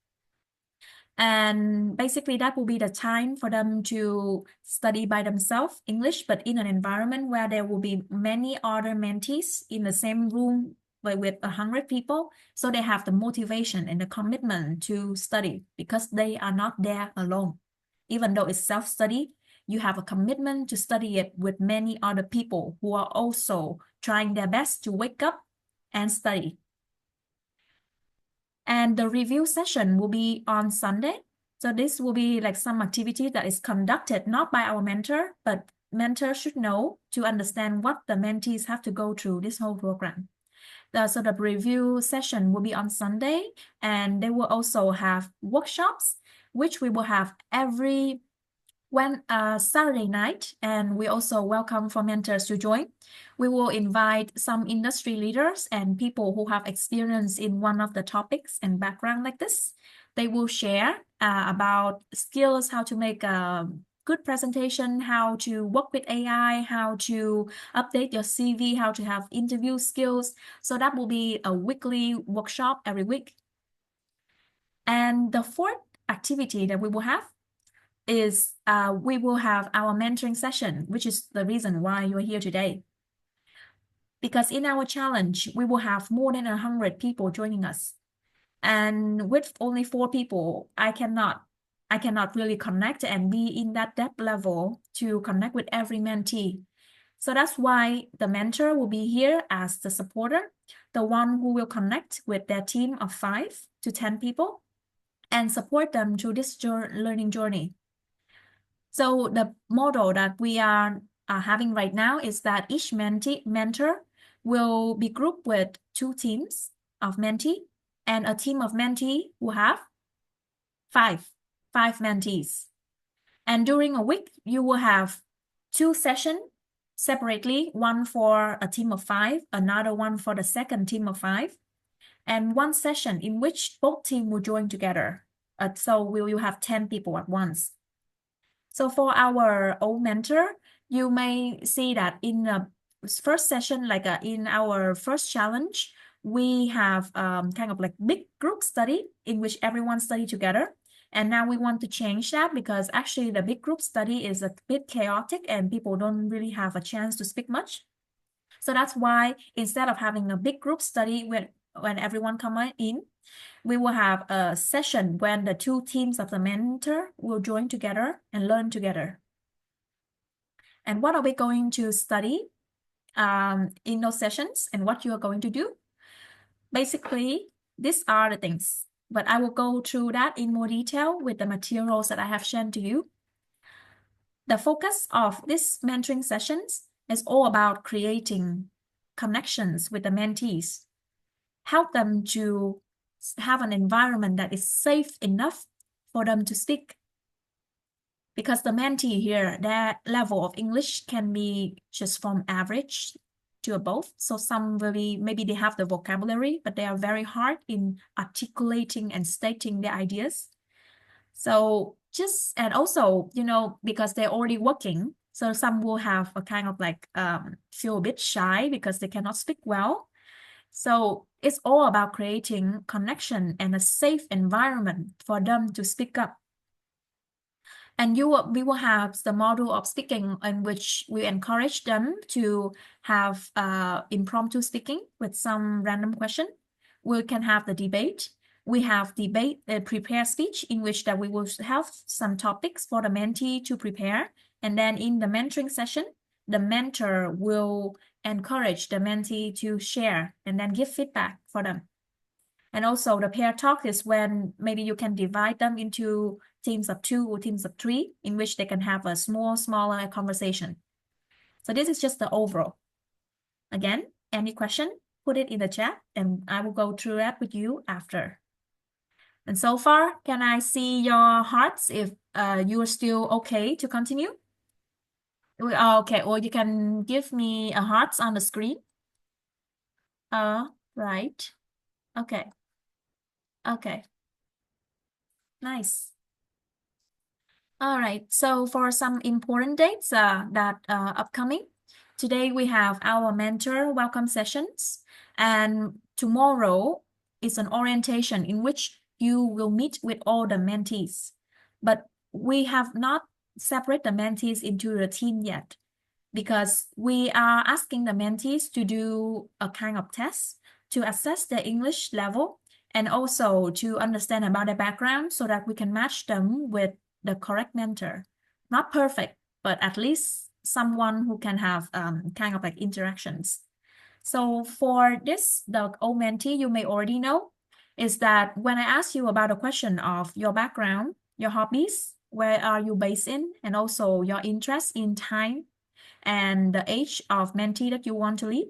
And basically that will be the time for them to study by themselves English, but in an environment where there will be many other mentees in the same room with 100 people. So they have the motivation and the commitment to study because they are not there alone. Even though it's self-study, you have a commitment to study it with many other people who are also trying their best to wake up and study. And the review session will be on Sunday. So this will be like some activity that is conducted not by our mentor, but mentor should know to understand what the mentees have to go through this whole program. So the review session will be on Sunday, and they will also have workshops, which we will have every Saturday night, and we also welcome for mentors to join. We will invite some industry leaders and people who have experience in one of the topics and background like this. They will share about skills, how to make a good presentation, how to work with AI, how to update your CV, how to have interview skills. So that will be a weekly workshop every week. And the fourth activity that we will have is we will have our mentoring session, which is the reason why you're here today. Because in our challenge, we will have more than 100 people joining us. And with only 4 people, I cannot really connect and be in that depth level to connect with every mentee. So that's why the mentor will be here as the supporter, the one who will connect with their team of 5 to 10 people and support them through this learning journey. So the model that we are having right now is that each mentor will be grouped with 2 teams of mentee, and a team of mentee will have 5 mentees. And during a week, you will have 2 sessions separately, one for a team of 5, another one for the second team of 5, and one session in which both teams will join together. So we will have 10 people at once. So for our old mentor, you may see that in the first session, like in our first challenge, we have kind of like big group study in which everyone study together. And now we want to change that because actually the big group study is a bit chaotic and people don't really have a chance to speak much. So that's why instead of having a big group study when everyone come in, we will have a session when the 2 teams of the mentor will join together and learn together. And what are we going to study in those sessions and what you are going to do? Basically, these are the things, but I will go through that in more detail with the materials that I have shown to you. The focus of these mentoring sessions is all about creating connections with the mentees, help them to have an environment that is safe enough for them to speak. Because the mentee here, their level of English can be just from average to above. So some will be, maybe they have the vocabulary, but they are very hard in articulating and stating their ideas. So and also, you know, because they're already working, so some will have a kind of like feel a bit shy because they cannot speak well. So it's all about creating connection and a safe environment for them to speak up. And we will have the model of speaking in which we encourage them to have impromptu speaking with some random question. We can have the debate. we have debate, prepare speech, in which that we will have some topics for the mentee to prepare. And then in the mentoring session, the mentor will encourage the mentee to share and then give feedback for them. And also the pair talk is when maybe you can divide them into teams of 2 or teams of 3, in which they can have a smaller conversation. So this is just the overall. Again, any question, put it in the chat and I will go through that with you after. And so far, can I see your hearts if you are still okay to continue? Okay, or you can give me a hearts on the screen. Right. Okay. Okay. Nice. All right, so for some important dates that upcoming, today we have our mentor welcome sessions, and tomorrow is an orientation in which you will meet with all the mentees. But we have not separated the mentees into the team yet, because we are asking the mentees to do a kind of test to assess their English level and also to understand about their background so that we can match them with the correct mentor. Not perfect, but at least someone who can have kind of like interactions. So for this, the old mentee, you may already know, is that when I ask you about a question of your background, your hobbies, where are you based in, and also your interest in time and the age of mentee that you want to lead.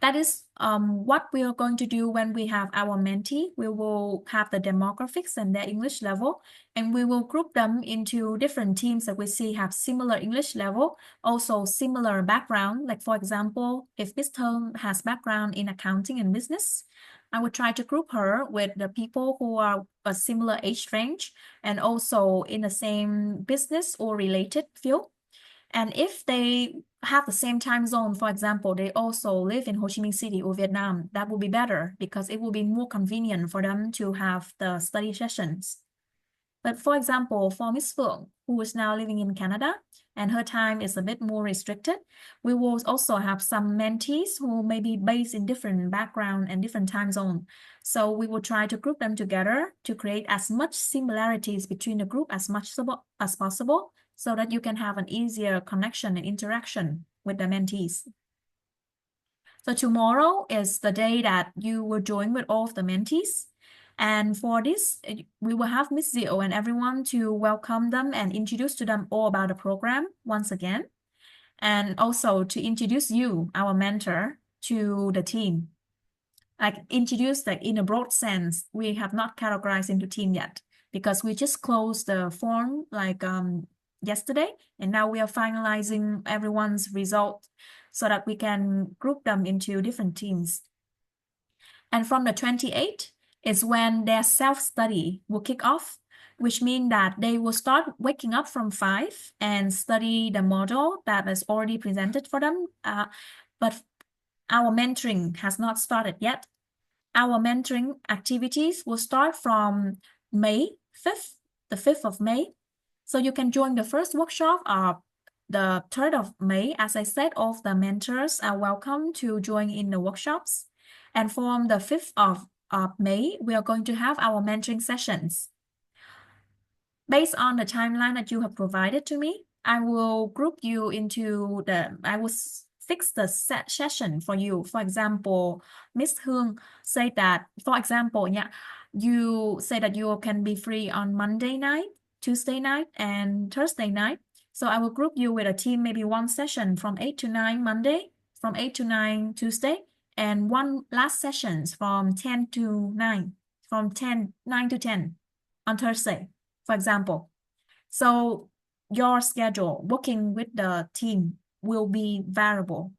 That is what we are going to do when we have our mentee. We will have the demographics and their English level, and we will group them into different teams that we see have similar English level, also similar background. Like for example, if Miss Thơm has background in accounting and business, I would try to group her with the people who are a similar age range and also in the same business or related field. And if they have the same time zone, for example, they also live in Ho Chi Minh City or Vietnam, that would be better because it will be more convenient for them to have the study sessions. But for example, for Miss Phượng, who is now living in Canada, and her time is a bit more restricted, we will also have some mentees who may be based in different background and different time zone. So we will try to group them together to create as much similarities between the group as much as possible, so that you can have an easier connection and interaction with the mentees. So tomorrow is the day that you will join with all of the mentees. And for this, we will have Miss Zio and everyone to welcome them and introduce to them all about the program once again. And also to introduce you, our mentor, to the team. Like introduce like in a broad sense, we have not categorized into team yet because we just closed the form like yesterday, and now we are finalizing everyone's result so that we can group them into different teams. And from the 28th is when their self-study will kick off, which means that they will start waking up from 5 and study the model that is already presented for them. But our mentoring has not started yet. Our mentoring activities will start from May 5th, the 5th of May. So you can join the first workshop of the 3rd of May. As I said, all of the mentors are welcome to join in the workshops. And from the 5th of May, we are going to have our mentoring sessions. Based on the timeline that you have provided to me, I will group you into I will fix the session for you. For example, Miss Hương said that, for example, you say that you can be free on Monday night, Tuesday night, and Thursday night. So I will group you with a team, maybe one session from 8 to 9 Monday, from 8 to 9 Tuesday, and one last sessions from 10 to 9, from 9 to 10 on Thursday, for example. So your schedule working with the team will be variable,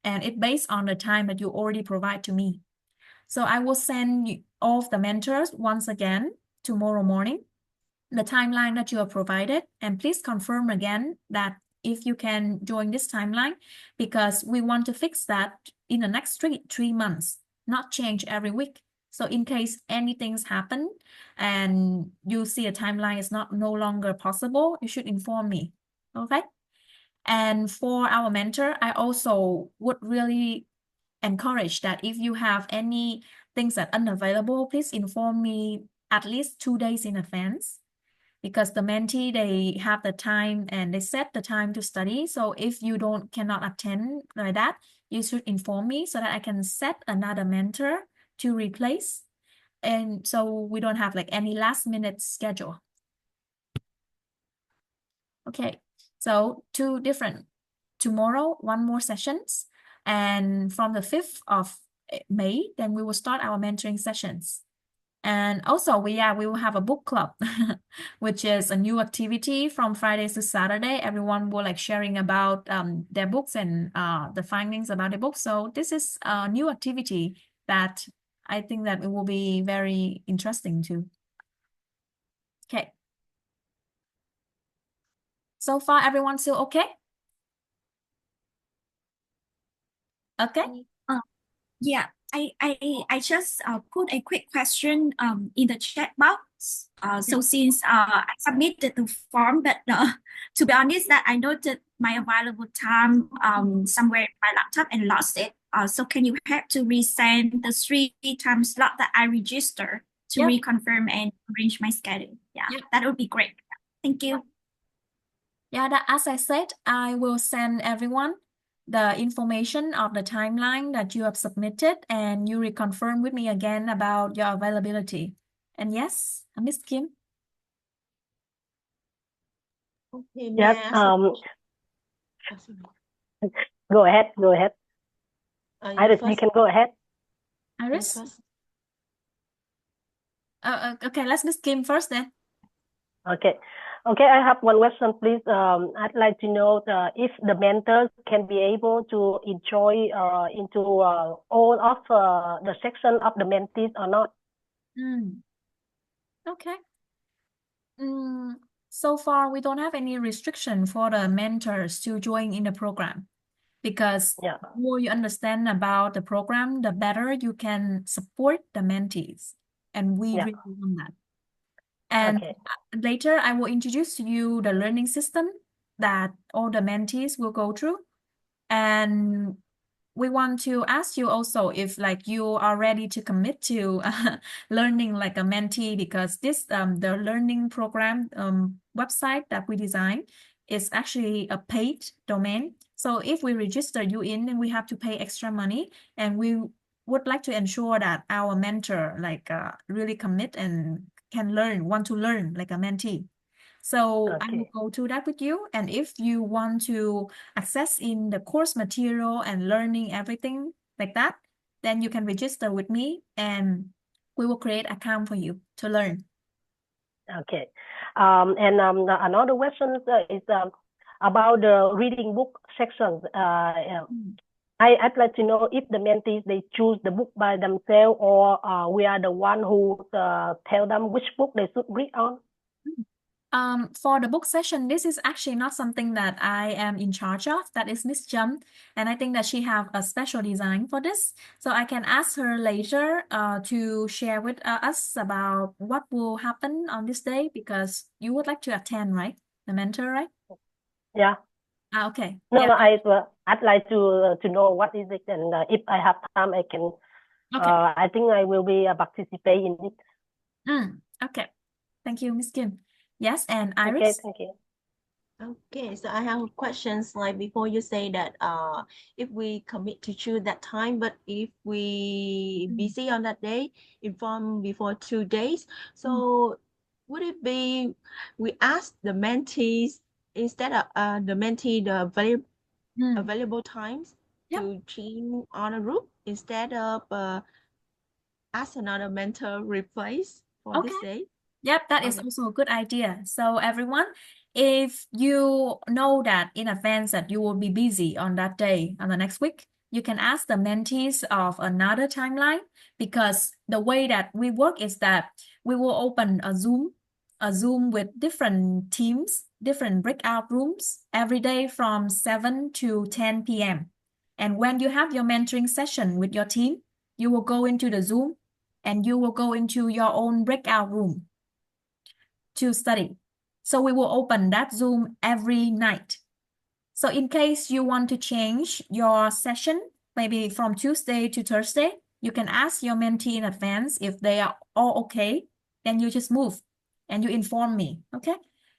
and it's based on the time that you already provide to me. So I will send you all of the mentors once again tomorrow morning, the timeline that you have provided, and please confirm again that if you can join this timeline, because we want to fix that in the next 3 months, not change every week. So in case anything's happen and you see a timeline is no longer possible, you should inform me, okay? And for our mentor, I also would really encourage that if you have any things that unavailable, please inform me at least 2 days in advance, because the mentee, they have the time and they set the time to study. So if you cannot attend like that, you should inform me so that I can set another mentor to replace. And so we don't have like any last minute schedule. Okay, so tomorrow, one more sessions. And from the 5th of May, then we will start our mentoring sessions. And also we will have a book club, which is a new activity from Fridays to Saturday. Everyone will like sharing about their books and the findings about the books. So this is a new activity that I think that it will be very interesting too. Okay. So far, everyone still okay? Okay. Yeah, I just put a quick question in the chat box. So since I submitted the form, but to be honest, that I noted my available time somewhere in my laptop and lost it. So can you help to resend the 3 time slot that I registered to Yep. reconfirm and arrange my schedule? Yeah, Yep. that would be great. Thank you. Yeah, that, as I said, I will send everyone the information of the timeline that you have submitted, and you reconfirm with me again about your availability. And yes, Miss Kim. Okay, may Yes, I ask a question? Oh, sorry. go ahead, go ahead. You Iris, you first. can go ahead. You Iris? first. Okay, let's Miss Kim first then. Okay. Okay, I have one question, please. I'd like to know if the mentors can be able to enjoy into all of the section of the mentees or not. Okay. So far, we don't have any restriction for the mentors to join in the program, because Yeah. the more you understand about the program, the better you can support the mentees. And we Yeah. really want that. And Okay. later, I will introduce to you the learning system that all the mentees will go through. And we want to ask you also if like you are ready to commit to learning like a mentee, because this the learning program website that we designed is actually a paid domain. So if we register you in, then we have to pay extra money, and we would like to ensure that our mentor like really commit and want to learn like a mentee. So I will Okay. go through that with you. And if you want to access in the course material and learning everything like that, then you can register with me and we will create account for you to learn. Okay. And another question is about the reading book section. I'd like to know if the mentees, they choose the book by themselves, or we are the one who tell them which book they should read on. For the book session, this is actually not something that I am in charge of. That is Miss Jum, and I think that she have a special design for this. So I can ask her later to share with us about what will happen on this day, because you would like to attend, right? The mentor, right? Yeah. Okay. No, Yeah. no, I'd like to know what is it, and if I have time, I can. Okay. I think I will be participate in it. Okay. Thank you, Miss Kim. Yes, and Okay, Iris? thank you. Okay, so I have questions like before you say that if we commit to choose that time, but if we busy on that day, inform before 2 days. So would it be we ask the mentees instead of the mentee the available times to change on a group instead of ask another mentor replace for this day? Yep, that is also a good idea. So everyone, if you know that in advance that you will be busy on that day, on the next week, you can ask the mentees of another timeline, because the way that we work is that we will open a Zoom with different teams, different breakout rooms every day from 7 to 10 p.m. And when you have your mentoring session with your team, you will go into the Zoom and you will go into your own breakout room to study. So we will open that Zoom every night. So in case you want to change your session, maybe from Tuesday to Thursday, you can ask your mentee in advance if they are all okay. Then you just move and you inform me, okay?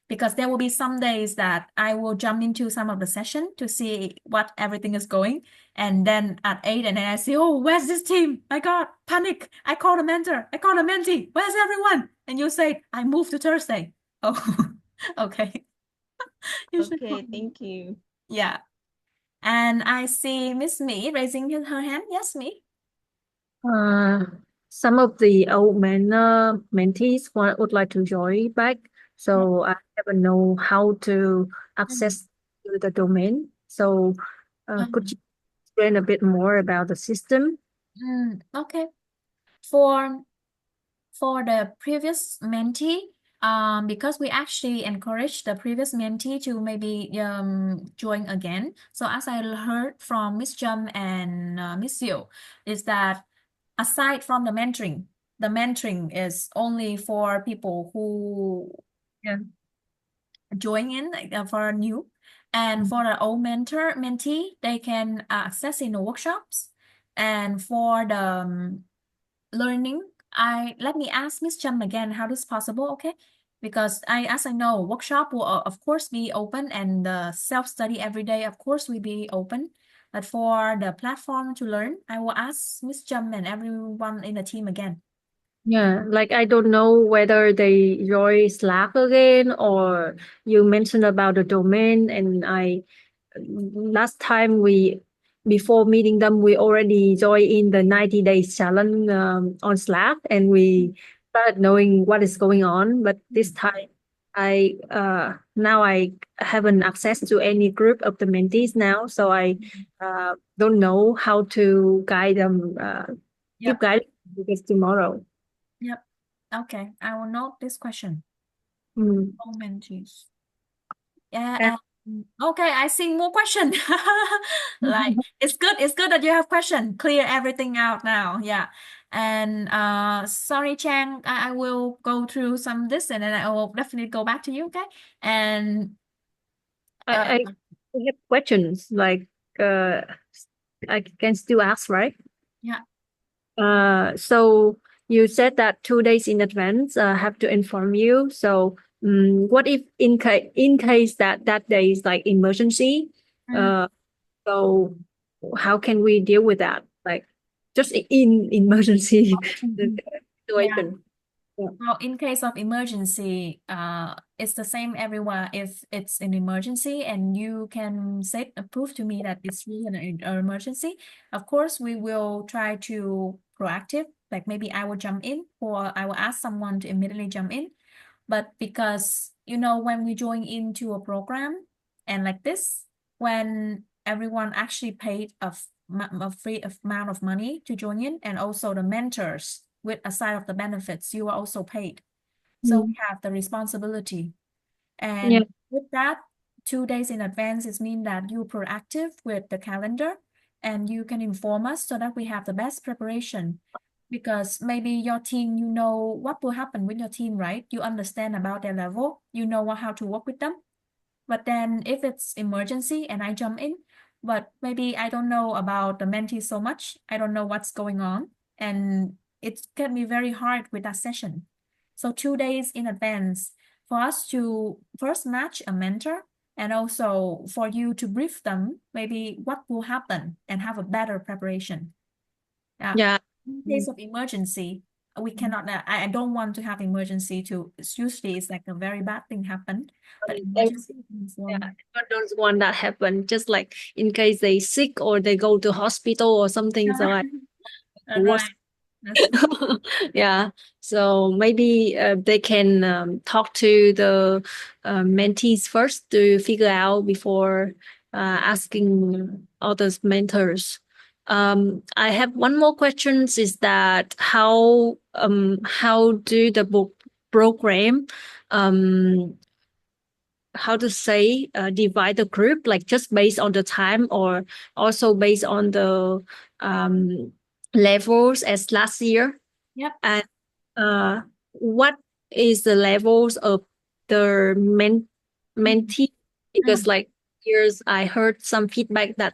Because there will be some days that I will jump into some of the session to see what everything is going. And then at 8, and then I say, oh, where's this team? My God, panic. I call the mentor. I call the mentee. Where's everyone? And you say, I moved to Thursday. Oh, okay. You should Okay, call. thank you. Yeah. And I see Miss Me raising her hand. Yes, Me. Some of the old mentees would like to join back, so I haven't know how to access to the domain. So could you explain a bit more about the system? Okay. For the previous mentee, because we actually encourage the previous mentee to maybe join again. So as I heard from Miss Jum and Miss Xiu, is that aside from the mentoring is only for people who join in for new. And for the old mentee, they can access in the workshops. And for the learning, let me ask Miss Chum again how this is possible, okay? Because as I know, workshop will of course be open, and the self-study every day, of course, will be open. But for the platform to learn, I will ask Miss Chum and everyone in the team again. Yeah, like I don't know whether they join Slack again, or you mentioned about the domain, and last time before meeting them, we already joined in the 90 days challenge on Slack, and we started knowing what is going on. But this time, now I haven't access to any group of the mentees now, so I don't know how to guide them, keep guiding because tomorrow. Yep. Okay, I will note this question. All mentees. Yeah. Okay, I see more question. Like it's good that you have question. Clear everything out now. Yeah. And sorry, Chang, I will go through some of this and then I will definitely go back to you, okay? And I have questions like I can still ask, right? yeah. So you said that 2 days in advance have to inform you. So what if in case that day is like emergency? So how can we deal with that? Like just in emergency situation. Well, in case of emergency, it's the same everywhere. If it's an emergency and you can say prove to me that it's really an emergency, of course we will try to proactive. Like maybe I will jump in, or I will ask someone to immediately jump in. But because when we join into a program and like this, when everyone actually paid a free amount of money to join in, and also the mentors with aside of the benefits, you are also paid. So we have the responsibility. And with that, 2 days in advance, it means that you're proactive with the calendar and you can inform us so that we have the best preparation. Because maybe your team, you know what will happen with your team, right? You understand about their level, you know how to work with them. But then if it's emergency and I jump in, but maybe I don't know about the mentee so much, I don't know what's going on, and it can be very hard with that session. So 2 days in advance for us to first match a mentor, and also for you to brief them maybe what will happen and have a better preparation. Yeah. In case of emergency, we cannot. I don't want to have emergency to. Usually, it's like a very bad thing happened. But emergency, I don't want that happen. Just like in case they sick or they go to hospital or something. So I was. Yeah. So maybe they can talk to the mentees first to figure out before asking other mentors. I have one more question is that how do the book program how to say divide the group, like just based on the time or also based on the levels as last year? Yep. And what is the levels of the mentee? Because like years, I heard some feedback that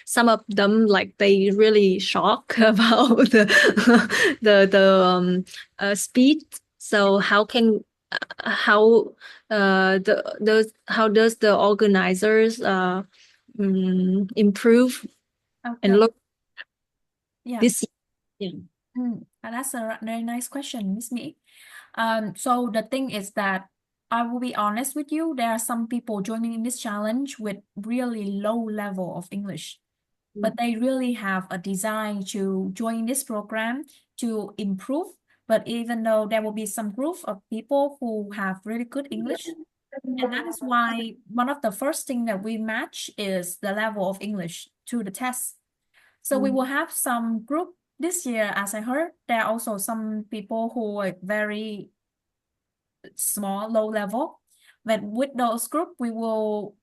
some of them like they really shocked about the speed. So how does the organizers improve and Okay. look Yeah. this year? That's a very nice question, Miss Mỹ. So the thing is that I will be honest with you, there are some people joining in this challenge with really low level of English, but they really have a desire to join this program to improve. But even though there will be some group of people who have really good English, and that is why one of the first thing that we match is the level of English through the test. So we will have some group this year, as I heard, there are also some people who are very small, low level. But with those group, we will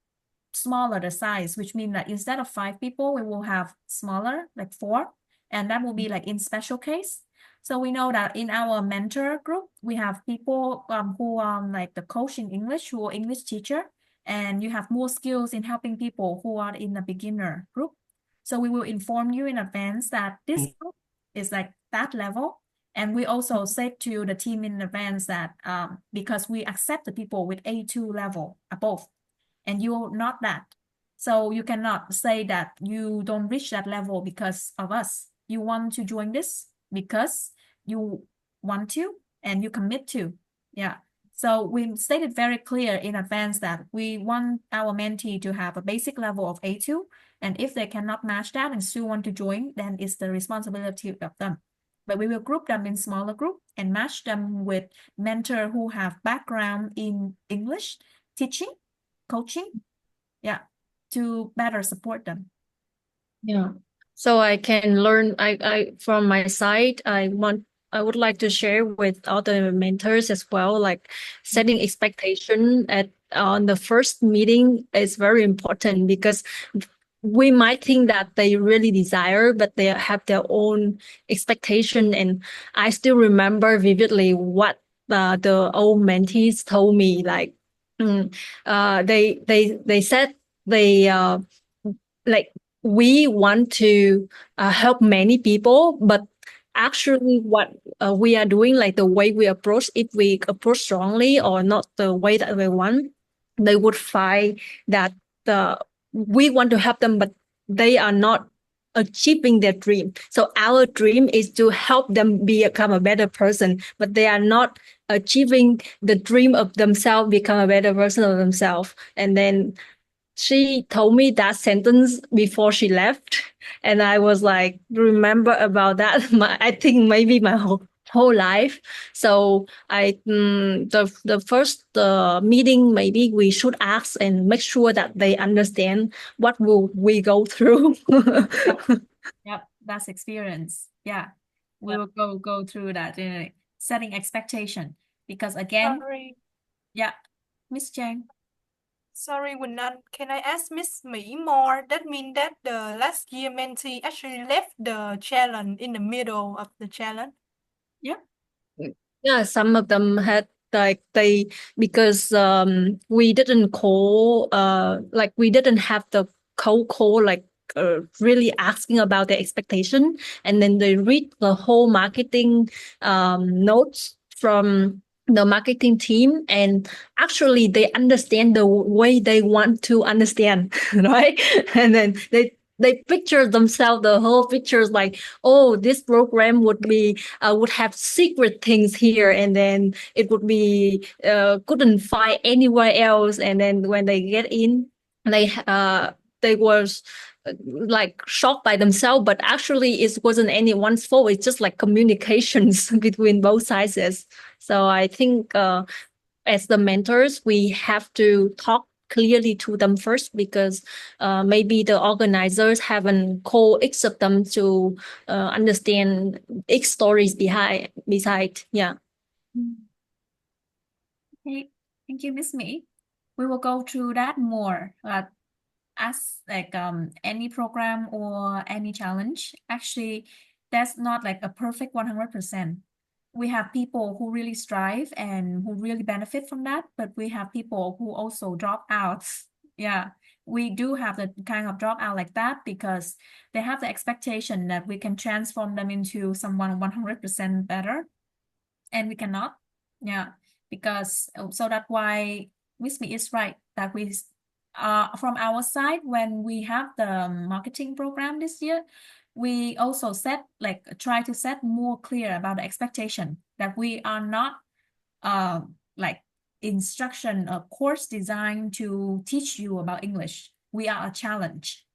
smaller the size, which means that instead of 5 people, we will have smaller, like 4, and that will be like in special case. So we know that in our mentor group, we have people who are like the coach in English, who are English teacher, and you have more skills in helping people who are in the beginner group. So we will inform you in advance that this group is like that level. And we also say to the team in advance that because we accept the people with A2 level above, and you're not that. So you cannot say that you don't reach that level because of us. You want to join this because you want to and you commit to. Yeah. So we stated very clear in advance that we want our mentee to have a basic level of A2. And if they cannot match that and still want to join, then it's the responsibility of them. But we will group them in smaller group and match them with mentor who have background in English teaching, coaching, yeah, to better support them. Yeah. So I can learn I from my side, I would like to share with other mentors as well, like setting expectation on the first meeting is very important because we might think that they really desire, but they have their own expectation. And I still remember vividly what the old mentees told me. Like, they said like we want to help many people, but actually what we are doing, like the way we approach, if we approach strongly or not the way that we want, they would find that we want to help them, but they are not achieving their dream. So our dream is to help them become a better person, but they are not achieving the dream of themselves, become a better version of themselves. And then she told me that sentence before she left, and I was like, remember about that. I think maybe my whole life. So the first meeting, maybe we should ask and make sure that they understand what will we go through. Yep, that's experience. Yeah, we will go through that in setting expectation because again, Sorry, yeah, Miss Chang. sorry, Nguyen, can I ask Miss Mỹ more? That means that the last year mentee actually left the challenge in the middle of the challenge. Yeah. Yeah, some of them had like because we didn't call like we didn't have the cold call, like really asking about their expectation, and then they read the whole marketing notes from the marketing team, and actually they understand the way they want to understand, right? And then they picture themselves, the whole pictures, like, oh, this program would have secret things here, and then it would be couldn't find anywhere else. And then when they get in, they was like shocked by themselves, but actually it wasn't anyone's fault. It's just like communications between both sides. So I think as the mentors, we have to talk clearly to them first, because maybe the organizers haven't called each of them to understand each stories beside. Yeah. Okay, thank you, Miss Mỹ. We will go through that more. As like any program or any challenge, actually, that's not like a perfect 100%. We have people who really strive and who really benefit from that, but we have people who also drop out. Yeah, we do have the kind of dropout like that because they have the expectation that we can transform them into someone 100% better, and we cannot. Yeah, because so that's why Miss Me is right that we from our side, when we have the marketing program this year, we also try to set more clear about the expectation that we are not like instruction or course designed to teach you about English. We are a challenge.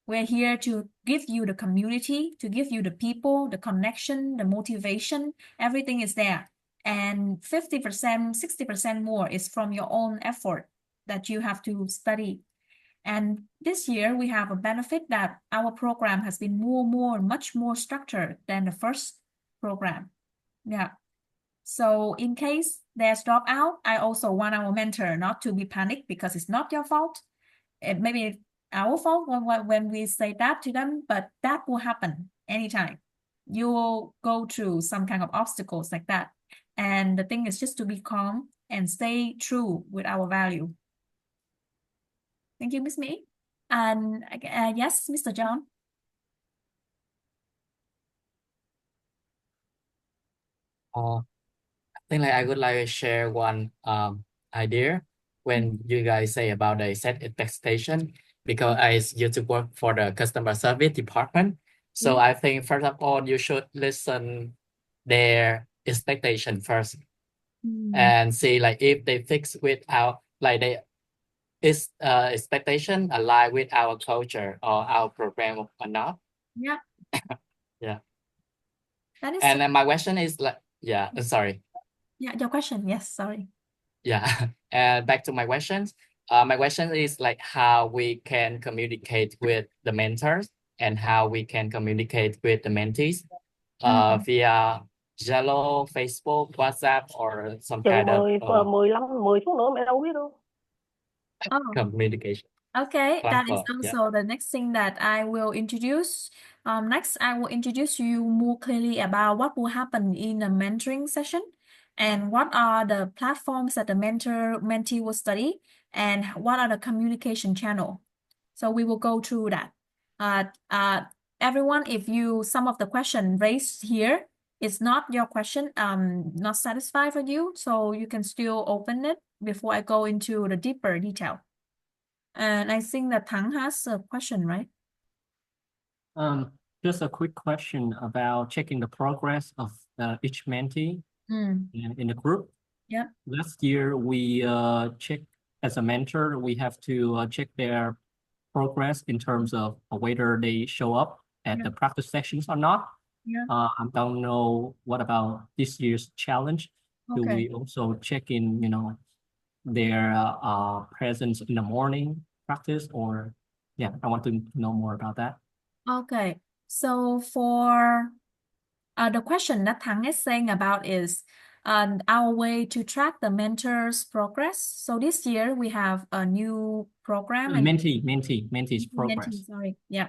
We're here to give you the community, to give you the people, the connection, the motivation, everything is there. And 50%, 60% more is from your own effort that you have to study. And this year we have a benefit that our program has been much more structured than the first program. Yeah. So in case there's dropout, I also want our mentor not to be panicked because it's not your fault. It maybe our fault when we say that to them, but that will happen anytime. You will go through some kind of obstacles like that. And the thing is just to be calm and stay true with our value. Thank you, Miss Mỹ. And yes, Mr. John. I think I would like to share one idea when you guys say about the set expectation, because I used to work for the customer service department. So I think first of all, you should listen their expectation first and see like if they fix with our expectation align with our culture or our program or not. Yeah. Yeah. That is And then my question is like, yeah, sorry. Yeah, your question. Yes, sorry. Yeah. And back to my questions. My question is like how we can communicate with the mentors and how we can communicate with the mentees via Zalo, Facebook, WhatsApp, or some kind of 10 phút nữa mẹ đâu biết đâu. communication. Okay, that is Transfer, also the next thing that I will introduce. Next, I will introduce you more clearly about what will happen in a mentoring session and what are the platforms that the mentee will study and what are the communication channel. So we will go through that. Everyone, if some of the question raised here is not your question, not satisfied for you, so you can still open it before I go into the deeper detail. And I think that Thắng has a question, right? Just a quick question about checking the progress of each mentee in the group. Yeah. Last year, we checked as a mentor, we have to check their progress in terms of whether they show up at the practice sessions or not. Yeah. I don't know what about this year's challenge. Do Okay. we also check in, their presence in the morning practice, or I want to know more about that. Okay. So for the question that Thắng is saying about is our way to track the mentor's progress. So this year we have a new program. Mentee's progress. Mentee, sorry. Yeah.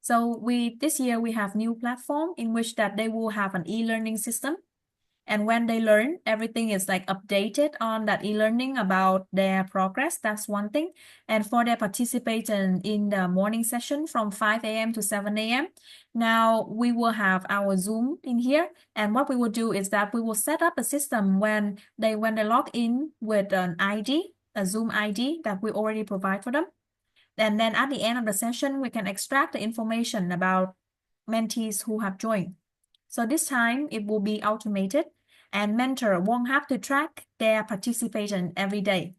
So this year we have new platform in which that they will have an e-learning system. And when they learn, everything is like updated on that e-learning about their progress. That's one thing. And for their participation in the morning session from 5 a.m. to 7 a.m., now we will have our Zoom in here. And what we will do is that we will set up a system when they log in with an ID, a Zoom ID that we already provide for them. And then at the end of the session, we can extract the information about mentees who have joined. So this time it will be automated and mentor won't have to track their participation every day.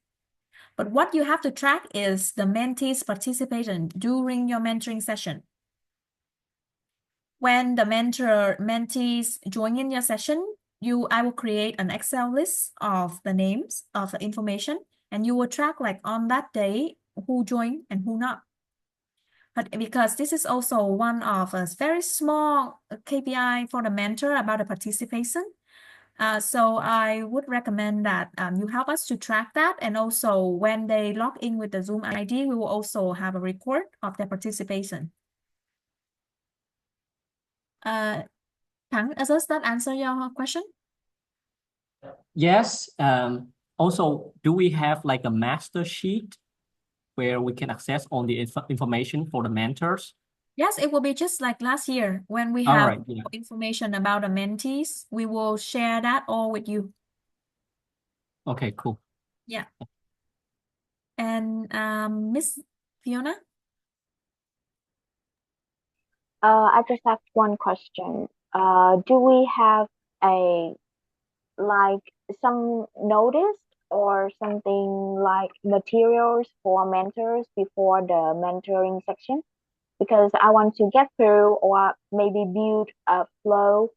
But what you have to track is the mentee's participation during your mentoring session. When the mentees join in your session, I will create an Excel list of the names of the information, and you will track like on that day who joined and who not. But because this is also one of a very small KPI for the mentor about the participation, so I would recommend that you help us to track that. And also when they log in with the Zoom ID, we will also have a record of their participation. Thắng, does that answer your question? Yes. Also, do we have like a master sheet where we can access all the information for the mentors? Yes, it will be just like last year when we All have right, yeah. information about the mentees. We will share that all with you. Okay, cool. Yeah. And Miss Fiona? I just have one question. Do we have a like some notice or something like materials for mentors before the mentoring section? Because I want to get through or maybe build a flow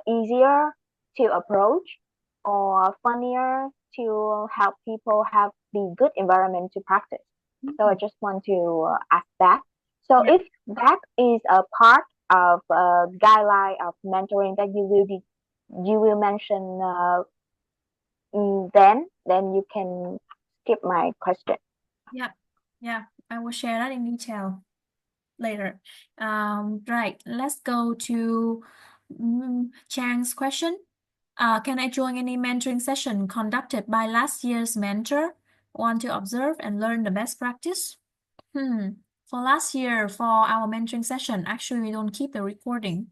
easier to approach or funnier to help people have the good environment to practice. So I just want to ask that. So Yeah. if that is a part of a guideline of mentoring that you will mention then you can skip my question. Yeah. Yeah. I will share that in detail later. Right. Let's go to Chang's question. Can I join any mentoring session conducted by last year's mentor? Want to observe and learn the best practice? For last year, for our mentoring session, actually we don't keep the recording.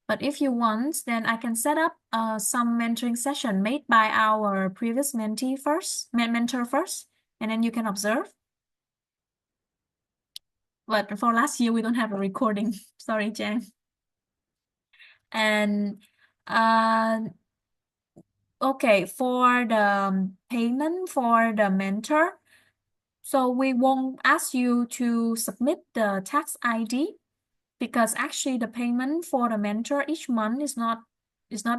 But if you want, then I can set up some mentoring session made by our previous mentee first, mentor first, and then you can observe. But for last year, we don't have a recording. Sorry, Jen. And okay, for the payment for the mentor, so we won't ask you to submit the tax ID because actually the payment for the mentor each month is not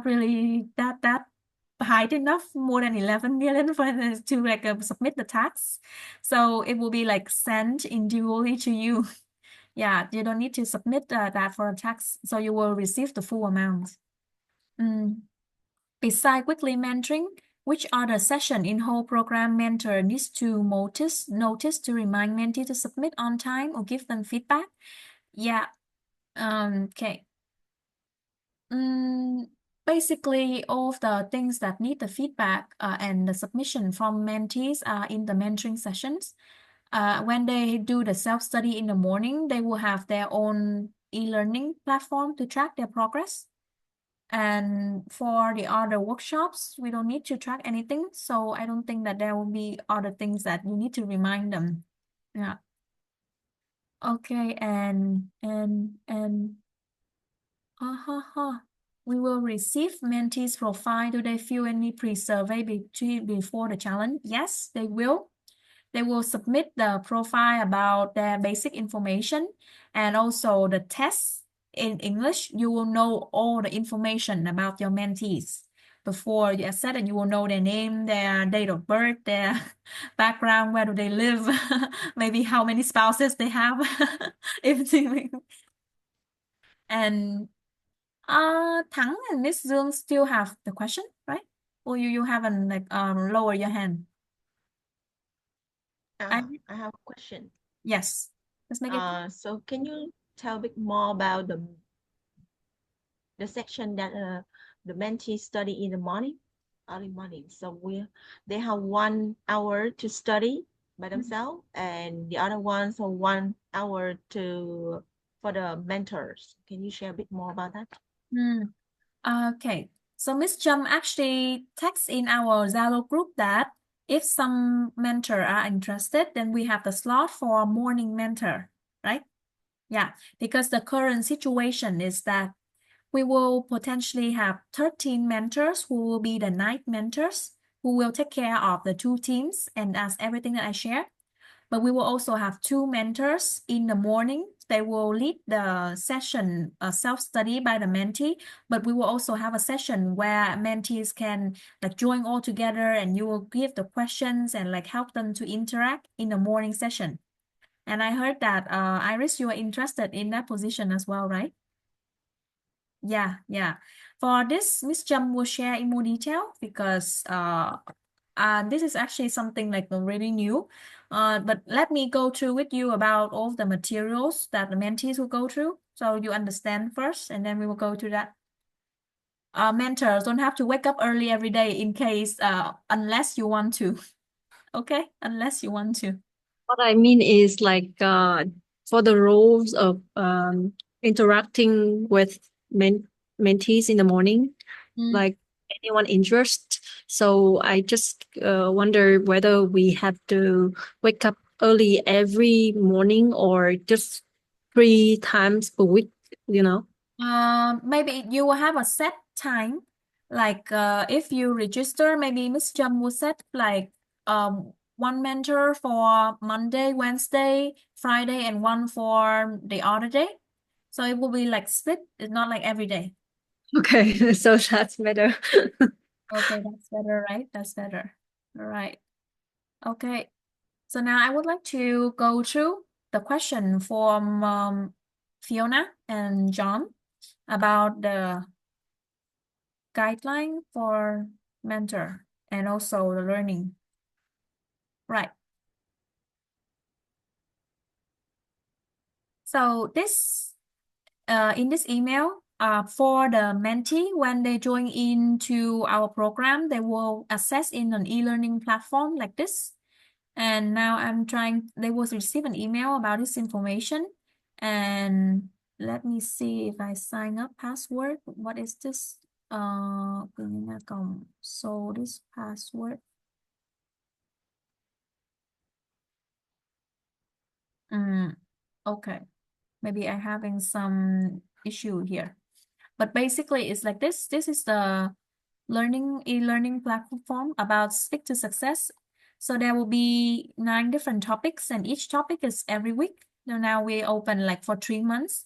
really that high enough, more than 11 million for to like submit the tax. So it will be like sent individually to you. Yeah, you don't need to submit that for a tax, so you will receive the full amount. Besides weekly mentoring, which other session in whole program mentor needs to notice to remind mentee to submit on time or give them feedback? Yeah. Okay. Basically, all of the things that need the feedback and the submission from mentees are in the mentoring sessions. When they do the self-study in the morning, they will have their own e-learning platform to track their progress. And for the other workshops, we don't need to track anything. So I don't think that there will be other things that you need to remind them. Yeah. Okay, and we will receive mentees' profile. Do they fill any pre-survey before the challenge? Yes, they will. They will submit the profile about their basic information and also the tests in English. You will know all the information about your mentees before you accept, and you will know their name, their date of birth, their background, where do they live, maybe how many spouses they have, everything. And Thắng and Miss Dương still have the question, right? Or you haven't like lower your hand? I have a question. Yes. Let's make it. So can you tell a bit more about the section that the mentees study in the morning, early morning? So they have 1 hour to study by themselves, and the other ones have 1 hour for the mentors. Can you share a bit more about that? Okay. So Miss Jum actually texts in our Zalo group that if some mentor are interested, then we have the slot for morning mentor, right? Yeah, because the current situation is that we will potentially have 13 mentors who will be the night mentors who will take care of the 2 teams and as everything that I share. But we will also have 2 mentors in the morning. They will lead the session, self-study by the mentee, but we will also have a session where mentees can like join all together and you will give the questions and like help them to interact in the morning session. And I heard that Iris, you are interested in that position as well, right? Yeah. For this, Miss Jum will share in more detail because this is actually something like really new. But let me go through with you about all the materials that the mentees will go through, so you understand first, and then we will go to that. Mentors don't have to wake up early every day in case, unless you want to. okay? Unless you want to. What I mean is like for the roles of interacting with mentees in the morning, like anyone interest. So I just wonder whether we have to wake up early every morning or just 3 times per week, you know? Maybe you will have a set time. Like if you register, maybe Miss Trâm will set like one mentor for Monday, Wednesday, Friday, and one for the other day. So it will be like split. It's not like every day. Okay, so that's better. Okay, that's better, right? That's better. All right. Okay. So now I would like to go through the question from Fiona and John about the guideline for mentor and also the learning. Right. So this in this email, for the mentee, when they join into our program, they will access in an e-learning platform like this. And now they will receive an email about this information. And let me see if I sign up password. What is this? So this password. Okay. Maybe I'm having some issue here. But basically it's like this. This is the e-learning platform about Speak to Success. So there will be 9 different topics and each topic is every week. Now we open like for 3 months.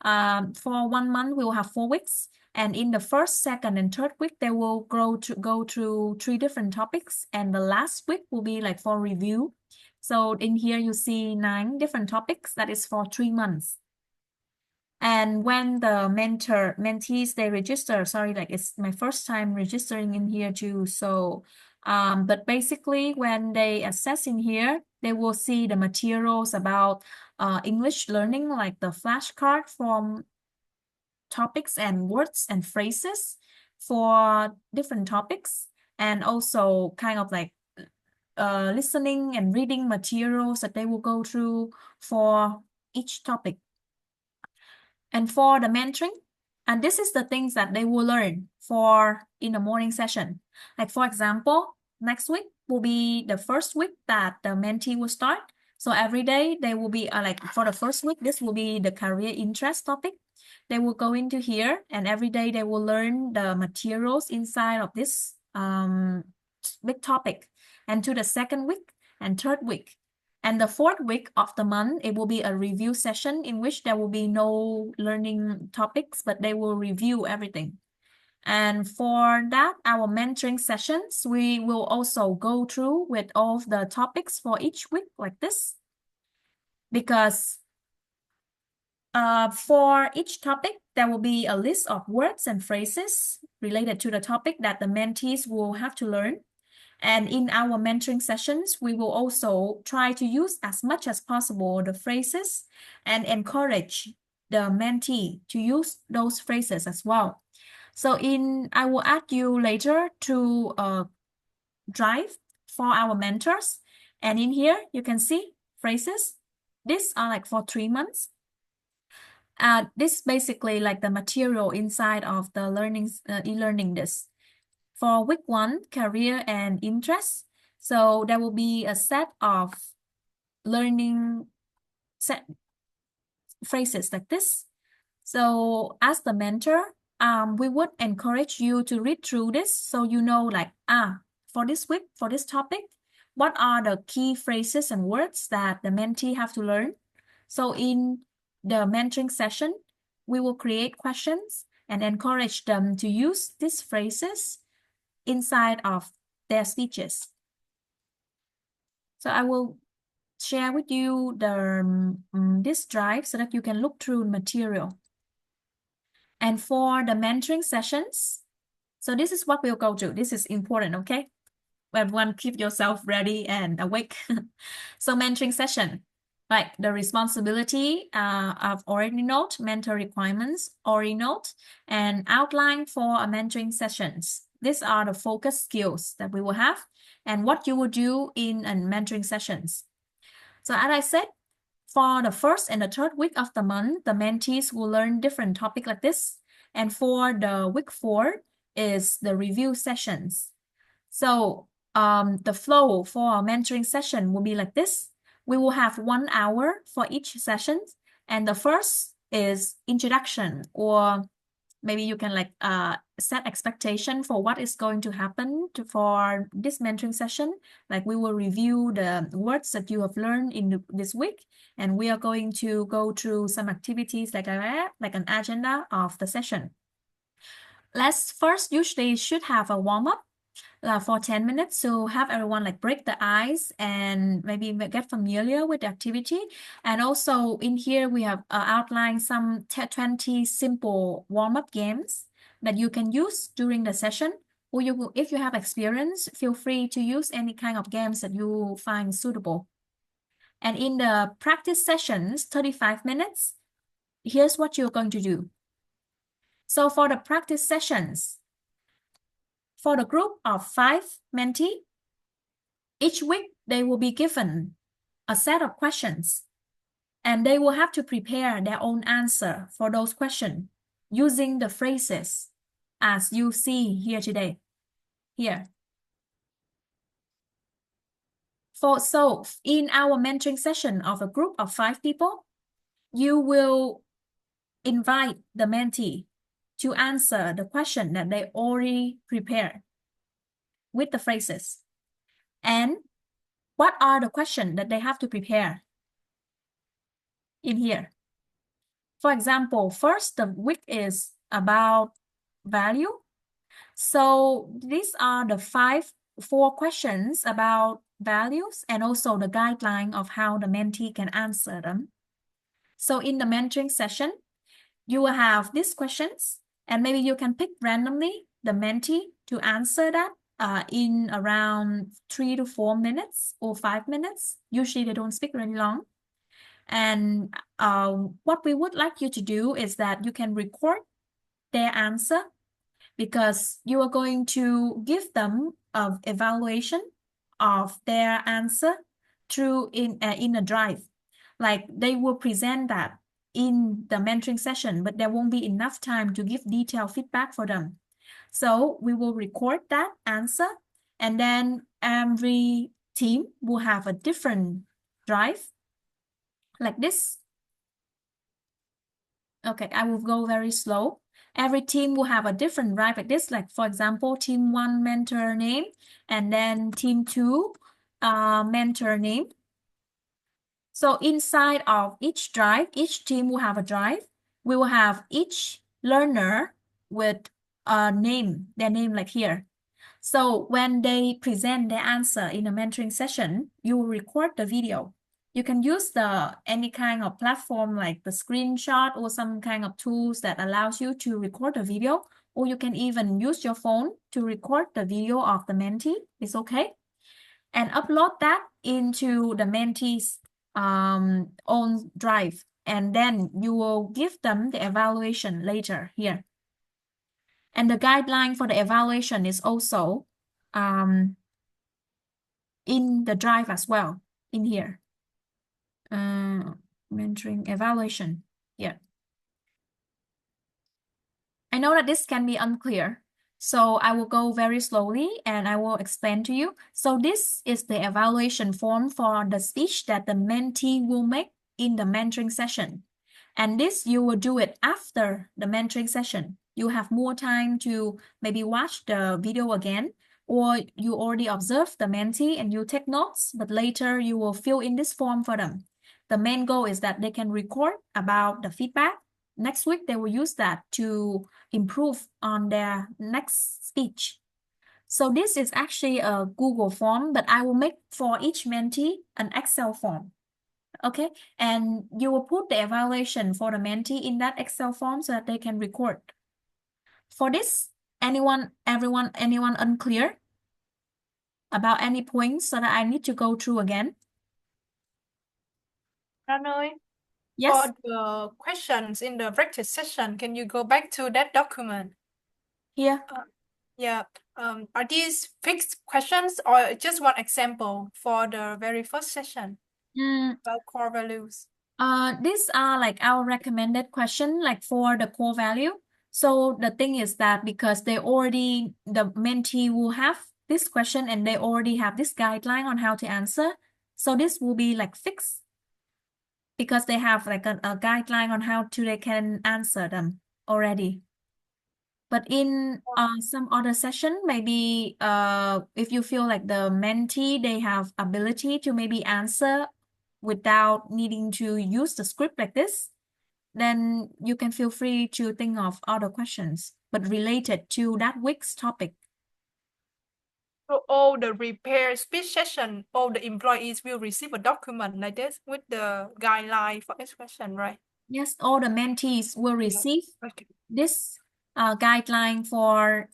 For 1 month, we will have 4 weeks. And in the first, second, and third week, they will go through 3 different topics. And the last week will be like for review. So in here, you see 9 different topics. That is for 3 months. And when the mentees, they register, sorry, like it's my first time registering in here too. So, but basically when they access in here, they will see the materials about English learning, like the flashcard from topics and words and phrases for different topics, and also kind of like listening and reading materials that they will go through for each topic. And for the mentoring, and this is the things that they will learn for in the morning session. Like for example, next week will be the first week that the mentee will start. So every day they will be like for the first week, this will be the career interest topic. They will go into here and every day they will learn the materials inside of this big topic. And to the second week and third week. And the fourth week of the month, it will be a review session in which there will be no learning topics, but they will review everything. And for that, our mentoring sessions, we will also go through with all of the topics for each week like this. Because for each topic, there will be a list of words and phrases related to the topic that the mentees will have to learn. And in our mentoring sessions, we will also try to use as much as possible the phrases and encourage the mentee to use those phrases as well. So I will add you later to a drive for our mentors. And in here, you can see phrases. These are like for 3 months. This basically like the material inside of the e-learning this. For week 1, career and interest. So there will be a set of learning phrases like this. So as the mentor, we would encourage you to read through this so you know like, for this week, for this topic, what are the key phrases and words that the mentee have to learn? So in the mentoring session, we will create questions and encourage them to use these phrases inside of their speeches. So I will share with you this drive so that you can look through material. And for the mentoring sessions, so this is what we'll go to. This is important, okay? Everyone keep yourself ready and awake. So mentoring session, like the responsibility of already note, mentor requirements, already note, and outline for a mentoring sessions. These are the focus skills that we will have and what you will do in mentoring sessions. So as I said, for the first and the third week of the month, the mentees will learn different topics like this. And for the week 4 is the review sessions. So the flow for our mentoring session will be like this. We will have 1 hour for each session. And the first is introduction, or maybe you can like set expectation for what is going to happen for this mentoring session. Like we will review the words that you have learned in this week, and we are going to go through some activities like an agenda of the session. Let's first usually should have a warm-up for 10 minutes to have everyone like break the ice and maybe get familiar with the activity. And also in here we have outlined some 20 simple warm-up games that you can use during the session. Or if you have experience, feel free to use any kind of games that you find suitable. And in the practice sessions, 35 minutes, here's what you're going to do. So for the practice sessions, for the group of 5 mentees, each week they will be given a set of questions and they will have to prepare their own answer for those questions using the phrases as you see here today. Here. So in our mentoring session of a group of 5 people, you will invite the mentee to answer the question that they already prepared with the phrases. And what are the questions that they have to prepare in here? For example, first the week is about value. So these are the 4 questions about values and also the guideline of how the mentee can answer them. So in the mentoring session, you will have these questions and maybe you can pick randomly the mentee to answer that in around 3 to 4 minutes or 5 minutes. Usually they don't speak really long. And what we would like you to do is that you can record their answer because you are going to give them an evaluation of their answer through in a drive. Like they will present that in the mentoring session, but there won't be enough time to give detailed feedback for them. So we will record that answer and then every team will have a different drive like this. Okay, I will go very slow. Every team will have a different drive like this. Like for example, team 1 mentor name and then team 2 mentor name. So inside of each drive, each team will have a drive. We will have each learner with a name, their name like here. So when they present their answer in a mentoring session, you will record the video. You can use any kind of platform like the screenshot or some kind of tools that allows you to record the video, or you can even use your phone to record the video of the mentee. It's okay. And upload that into the mentee's own drive. And then you will give them the evaluation later here. And the guideline for the evaluation is also in the drive as well, in here. Mentoring evaluation, yeah. I know that this can be unclear, so I will go very slowly and I will explain to you. So this is the evaluation form for the speech that the mentee will make in the mentoring session. And this you will do it after the mentoring session. You have more time to maybe watch the video again, or you already observe the mentee and you take notes, but later you will fill in this form for them. The main goal is that they can record about the feedback. Next week, they will use that to improve on their next speech. So this is actually a Google form, but I will make for each mentee an Excel form. Okay, and you will put the evaluation for the mentee in that Excel form so that they can record. For this, anyone unclear about any points so that I need to go through again? Ran ơi, Yes. for the questions in the practice session, can you go back to that document? Here. Yeah. Are these fixed questions or just one example for the very first session about core values? These are like our recommended question, like for the core value. So the thing is that because the mentee will have this question and they already have this guideline on how to answer. So this will be like fixed because they have like a guideline on how they can answer them already. But in some other session, maybe if you feel like the mentee, they have ability to maybe answer without needing to use the script like this, then you can feel free to think of other questions, but related to that week's topic. So all the repair speech session, all the employees will receive a document like this with the guideline for each question, right? Yes, all the mentees will receive Okay. this guideline for,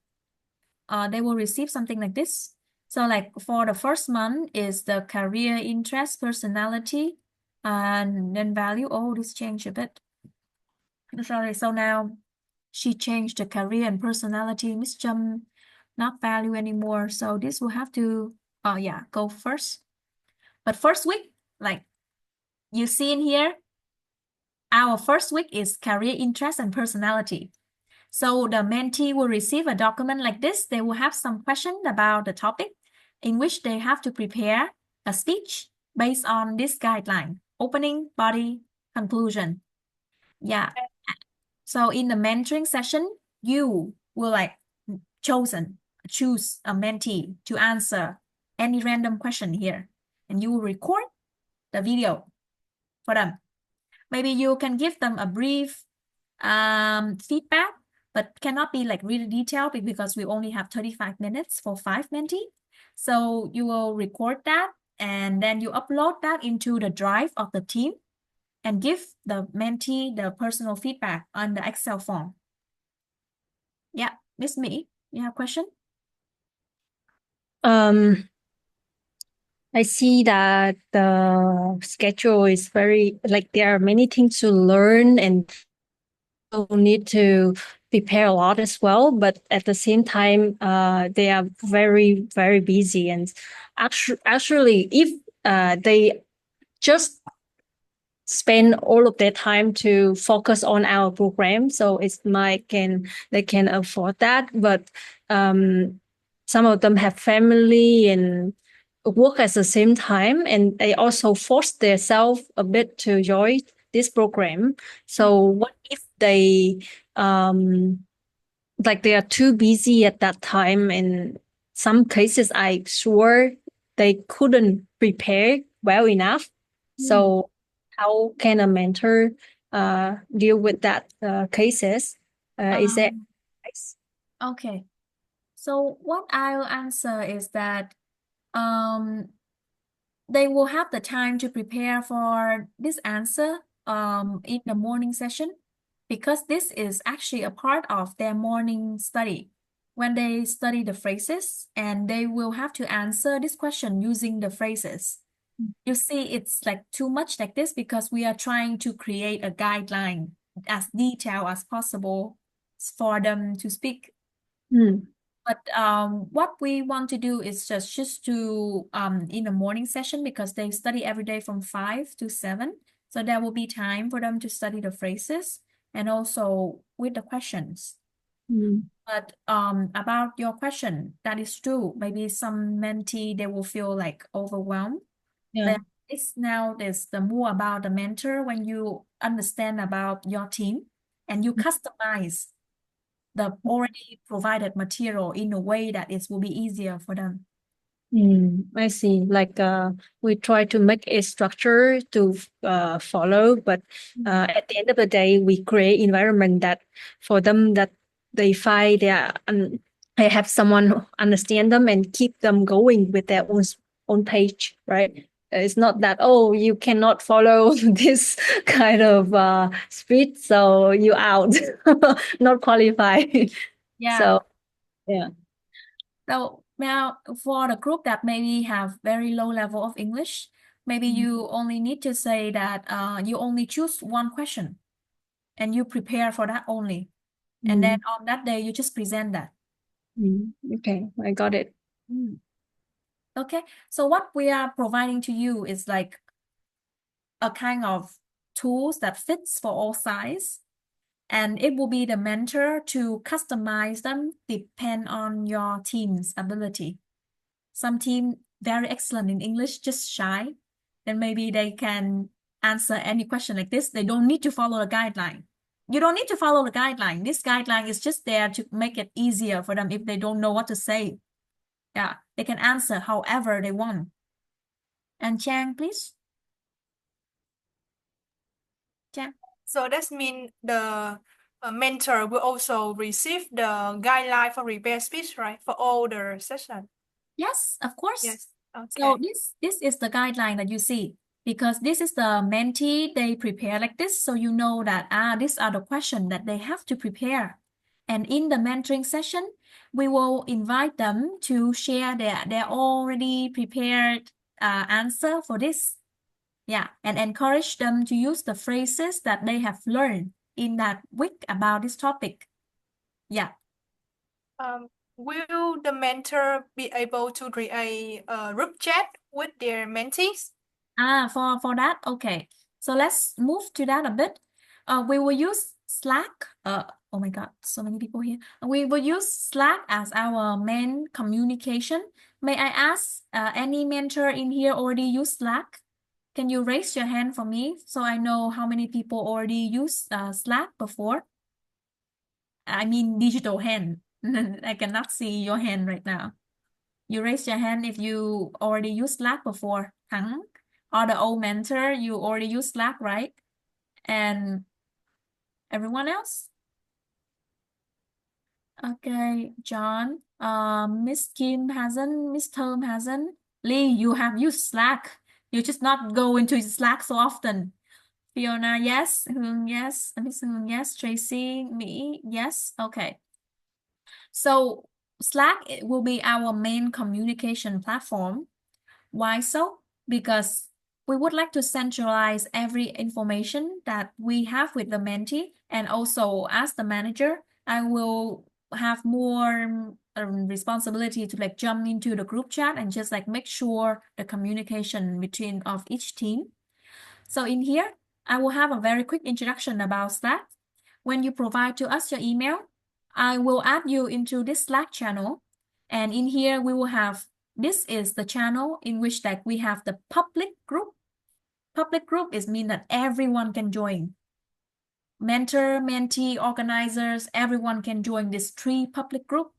they will receive something like this. So like for the first month is the career, interest, personality, and then value. Oh, this changed a bit. Sorry, so now she changed the career and personality. Miss Chum, not value anymore. So this will have to, go first. But first week, like you see in here, our first week is career, interest, and personality. So the mentee will receive a document like this. They will have some question about the topic in which they have to prepare a speech based on this guideline: opening, body, conclusion. Yeah. So in the mentoring session, you will choose a mentee to answer any random question here, and you will record the video for them. Maybe you can give them a brief feedback, but cannot be like really detailed because we only have 35 minutes for 5 mentee. So you will record that and then you upload that into the drive of the team and give the mentee the personal feedback on the Excel form. Yeah, Miss Mỹ, you have a question? I see that the schedule is very, like, there are many things to learn and people need to prepare a lot as well. But at the same time, they are very, very busy. And actually, if they just spend all of their time to focus on our program, so they can afford that. But some of them have family and work at the same time, and they also force themselves a bit to join this program. So what if they like they are too busy at that time? In some cases, I'm sure they couldn't prepare well enough. So how can a mentor deal with that cases? Is there advice? Okay. So what I'll answer is that they will have the time to prepare for this answer in the morning session, because this is actually a part of their morning study. When they study the phrases, and they will have to answer this question using the phrases. You see, it's like too much like this because we are trying to create a guideline as detailed as possible for them to speak. But what we want to do is just to in the morning session, because they study every day from 5 to 7. So there will be time for them to study the phrases and also with the questions. But about your question, that is true. Maybe some mentee, they will feel like overwhelmed. Yeah. Then there's the more about the mentor when you understand about your team and you customize the already provided material in a way that it will be easier for them. I see. Like we try to make a structure to follow, but at the end of the day, we create environment that for them that they find they have someone who understand them and keep them going with their own page, right? It's not that, oh, you cannot follow this kind of speed, so you out, not qualified. Yeah. So yeah. So now for the group that maybe have very low level of English, maybe you only need to say that you only choose one question and you prepare for that only. And then on that day, you just present that. Okay, I got it. Mm. Okay, so what we are providing to you is like a kind of tools that fits for all size, and it will be the mentor to customize them depend on your team's ability. Some team very excellent in English, just shy, then maybe they can answer any question like this. They don't need to follow a guideline. You don't need to follow the guideline. This guideline is just there to make it easier for them if they don't know what to say. Yeah, they can answer however they want. And Chang, please. Chang. So that means the mentor will also receive the guideline for repair speech, right? For all the session. Yes, of course. Yes. So Okay. this is the guideline that you see, because this is the mentee, they prepare like this, so you know that these are the questions that they have to prepare. And in the mentoring session, we will invite them to share their already prepared answer for this. Yeah, and encourage them to use the phrases that they have learned in that week about this topic. Yeah. Will the mentor be able to create a group chat with their mentees? For that, okay. So let's move to that a bit. We will use Slack. Oh my God, so many people here. We will use Slack as our main communication. May I ask, any mentor in here already use Slack? Can you raise your hand for me so I know how many people already use Slack before? I mean digital hand. I cannot see your hand right now. You raise your hand if you already used Slack before. Thắng, or the old mentor, you already used Slack, right? And everyone else? Okay, John. Miss Kim hasn't, Miss Thơm hasn't. Lee, you have used Slack. You just not go into Slack so often. Fiona, yes. Hương, yes. Miss Hương, yes. Tracy, me, yes. Okay. So Slack, it will be our main communication platform. Why so? Because we would like to centralize every information that we have with the mentee, and also as the manager, I will have more responsibility to like jump into the group chat and just like make sure the communication between of each team. So in here, I will have a very quick introduction about Slack. When you provide to us your email, I will add you into this Slack channel. And in here, we will have, this is the channel in which like we have the public group. Public group is mean that everyone can join. Mentor, mentee, organizers, everyone can join this 3 public group.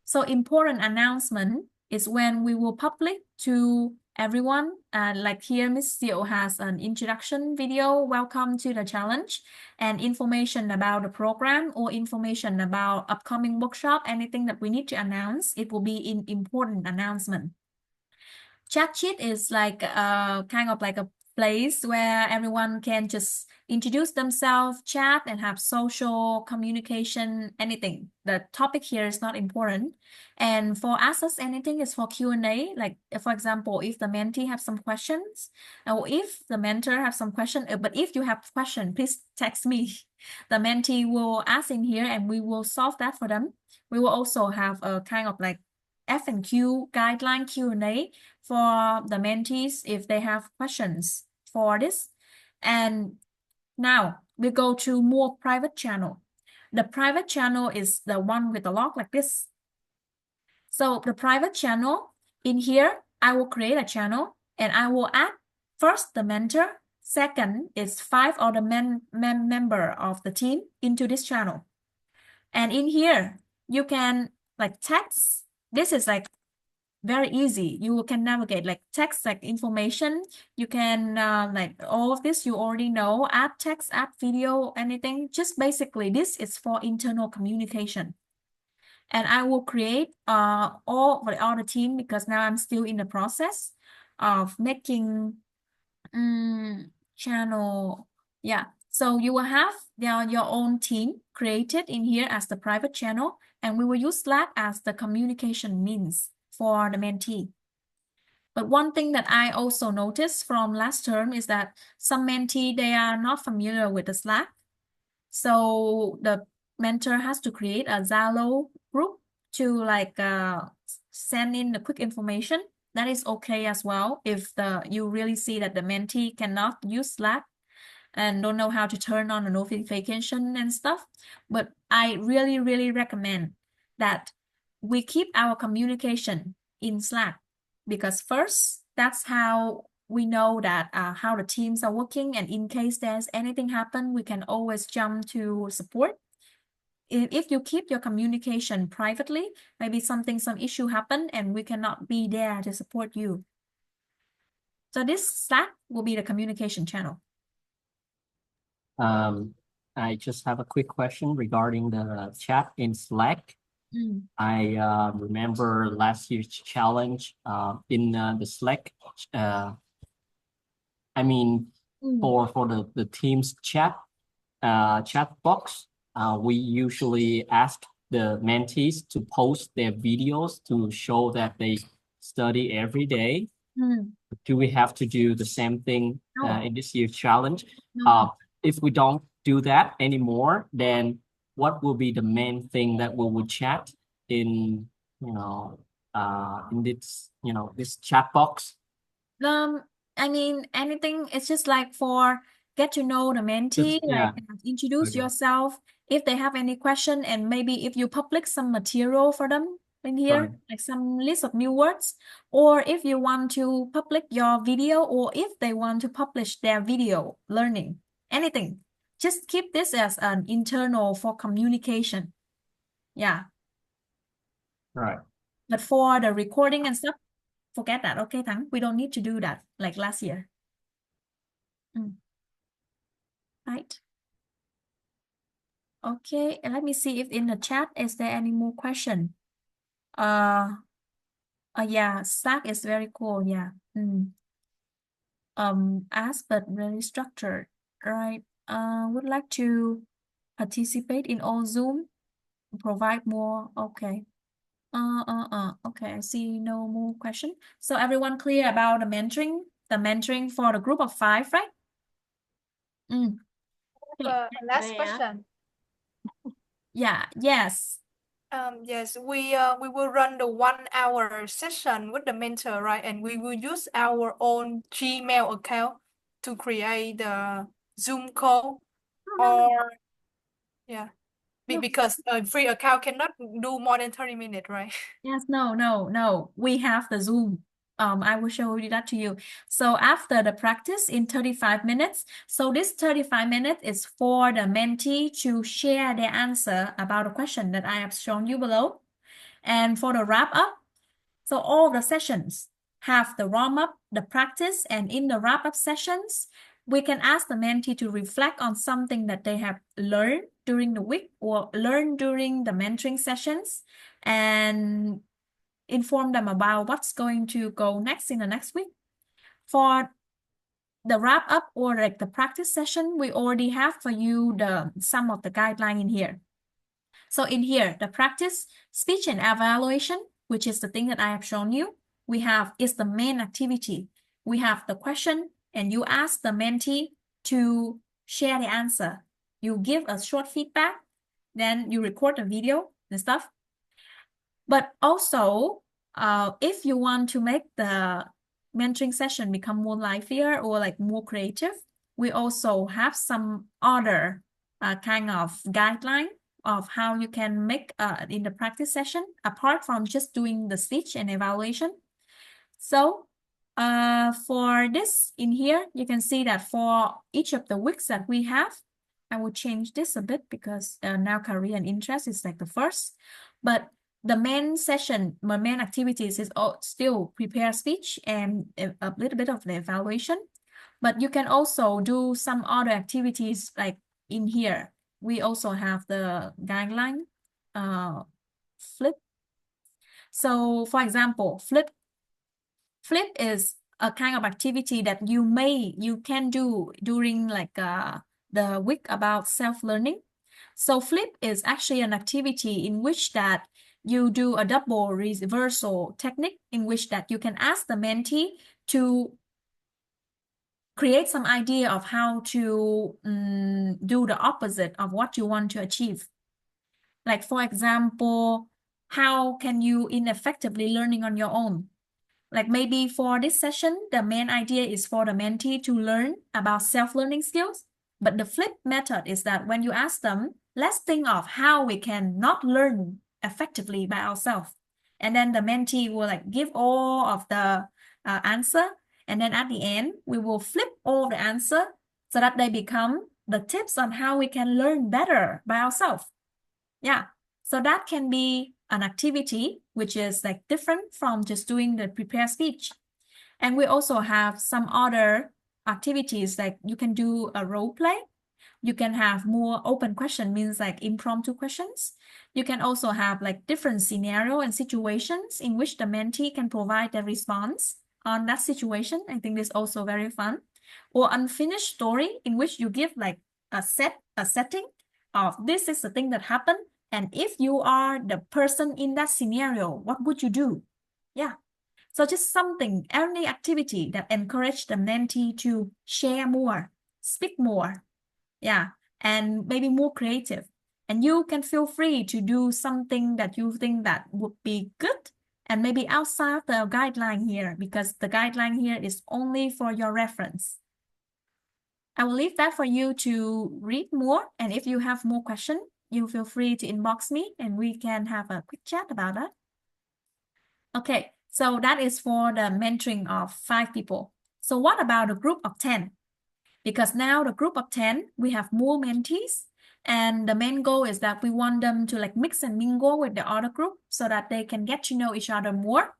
So important announcement is when we will public to everyone. Like here, Miss Diệu has an introduction video, welcome to the challenge, and information about the program or information about upcoming workshop, anything that we need to announce, it will be in important announcement. Chat sheet is like kind of like a place where everyone can just introduce themselves, chat, and have social communication, anything. The topic here is not important. And for Ask Us Anything is for Q&A. Like, for example, if the mentee have some questions, or if the mentor have some question, but if you have question, please text me. The mentee will ask in here and we will solve that for them. We will also have a kind of like F&Q guideline Q&A for the mentees if they have questions for this. And now we go to more private channel. The private channel is the one with the log like this. So the private channel, in here, I will create a channel and I will add first the mentor. Second is 5 other member of the team into this channel. And in here, you can like text. This is like very easy. You can navigate like text, like information. You can like all of this you already know, add text, add video, anything. Just basically this is for internal communication. And I will create all for the other team because now I'm still in the process of making channel. Yeah. So you will have your own team created in here as the private channel, and we will use Slack as the communication means for the mentee. But one thing that I also noticed from last term is that some mentee, they are not familiar with the Slack. So the mentor has to create a Zalo group to like send in the quick information, that is okay as well. If you really see that the mentee cannot use Slack and don't know how to turn on the notification and stuff. But I really, really recommend that we keep our communication in Slack, because first, that's how we know that how the teams are working, and in case there's anything happen, we can always jump to support. If you keep your communication privately, maybe some issue happen and we cannot be there to support you. So this Slack will be the communication channel. I just have a quick question regarding the chat in Slack. I remember last year's challenge in the Slack. I mean, for the team's chat box, we usually ask the mentees to post their videos to show that they study every day. Do we have to do the same thing in this year's challenge? If we don't do that anymore, then what will be the main thing that we will chat in, in this chat box? I mean, anything. It's just like for get to know the mentee, like introduce yourself. If they have any question, and maybe if you publish some material for them in here, like some list of new words, or if you want to publish your video, or if they want to publish their video learning, anything. Just keep this as an internal for communication. Yeah. Right. But for the recording and stuff, forget that. Okay, Thắng, we don't need to do that like last year. Right. Okay, and let me see if in the chat is there any more question. Yeah, Slack is very cool. Yeah. Ask but very structured. Right. Would like to participate in all Zoom. Provide more. Okay. Okay, I see no more question. So everyone clear about the mentoring for the group of 5, right? Last question. Yeah, yes. Yes, we will run the 1-hour session with the mentor, right? And we will use our own Gmail account to create the Zoom call, or because a free account cannot do more than 30 minutes, right? Yes, no. We have the Zoom. I will show you that to you. So after the practice in 35 minutes, so this 35 minutes is for the mentee to share their answer about the question that I have shown you below. And for the wrap up, so all the sessions have the warm up, the practice, and in the wrap up sessions, we can ask the mentee to reflect on something that they have learned during the week or learned during the mentoring sessions, and inform them about what's going to go next in the next week. For the wrap up or like the practice session, we already have for you some of the guideline in here. So in here, the practice, speech and evaluation, which is the thing that I have shown you, we have is the main activity. We have the question, and you ask the mentee to share the answer. You give a short feedback, then you record the video and stuff. But also, if you want to make the mentoring session become more livelier or like more creative, we also have some other kind of guideline of how you can make in the practice session, apart from just doing the speech and evaluation. So for this in here, you can see that for each of the weeks that we have, I will change this a bit because now career and interest is like the first, but the main session, my main activities is still prepare speech and a little bit of the evaluation, but you can also do some other activities like in here. We also have the guideline, flip. So for example, flip is a kind of activity that you can do during like the week about self-learning. So flip is actually an activity in which that you do a double reversal technique, in which that you can ask the mentee to create some idea of how to do the opposite of what you want to achieve. Like for example, how can you ineffectively learning on your own? Like maybe for this session, the main idea is for the mentee to learn about self-learning skills. But the flip method is that when you ask them, let's think of how we can not learn effectively by ourselves. And then the mentee will like give all of the answer. And then at the end, we will flip all the answer so that they become the tips on how we can learn better by ourselves. Yeah, so that can be an activity which is like different from just doing the prepared speech. And we also have some other activities like you can do a role play. You can have more open question, means like impromptu questions. You can also have like different scenario and situations in which the mentee can provide a response on that situation. I think this is also very fun. Or unfinished story in which you give like a setting of this is the thing that happened. And if you are the person in that scenario, what would you do? Yeah. So just something, any activity that encourage the mentee to share more, speak more. Yeah. And maybe more creative. And you can feel free to do something that you think that would be good and maybe outside the guideline here, because the guideline here is only for your reference. I will leave that for you to read more. And if you have more questions, you feel free to inbox me and we can have a quick chat about that. Okay, so that is for the mentoring of 5 people. So what about a group of 10? Because now the group of 10, we have more mentees. And the main goal is that we want them to like mix and mingle with the other group so that they can get to know each other more.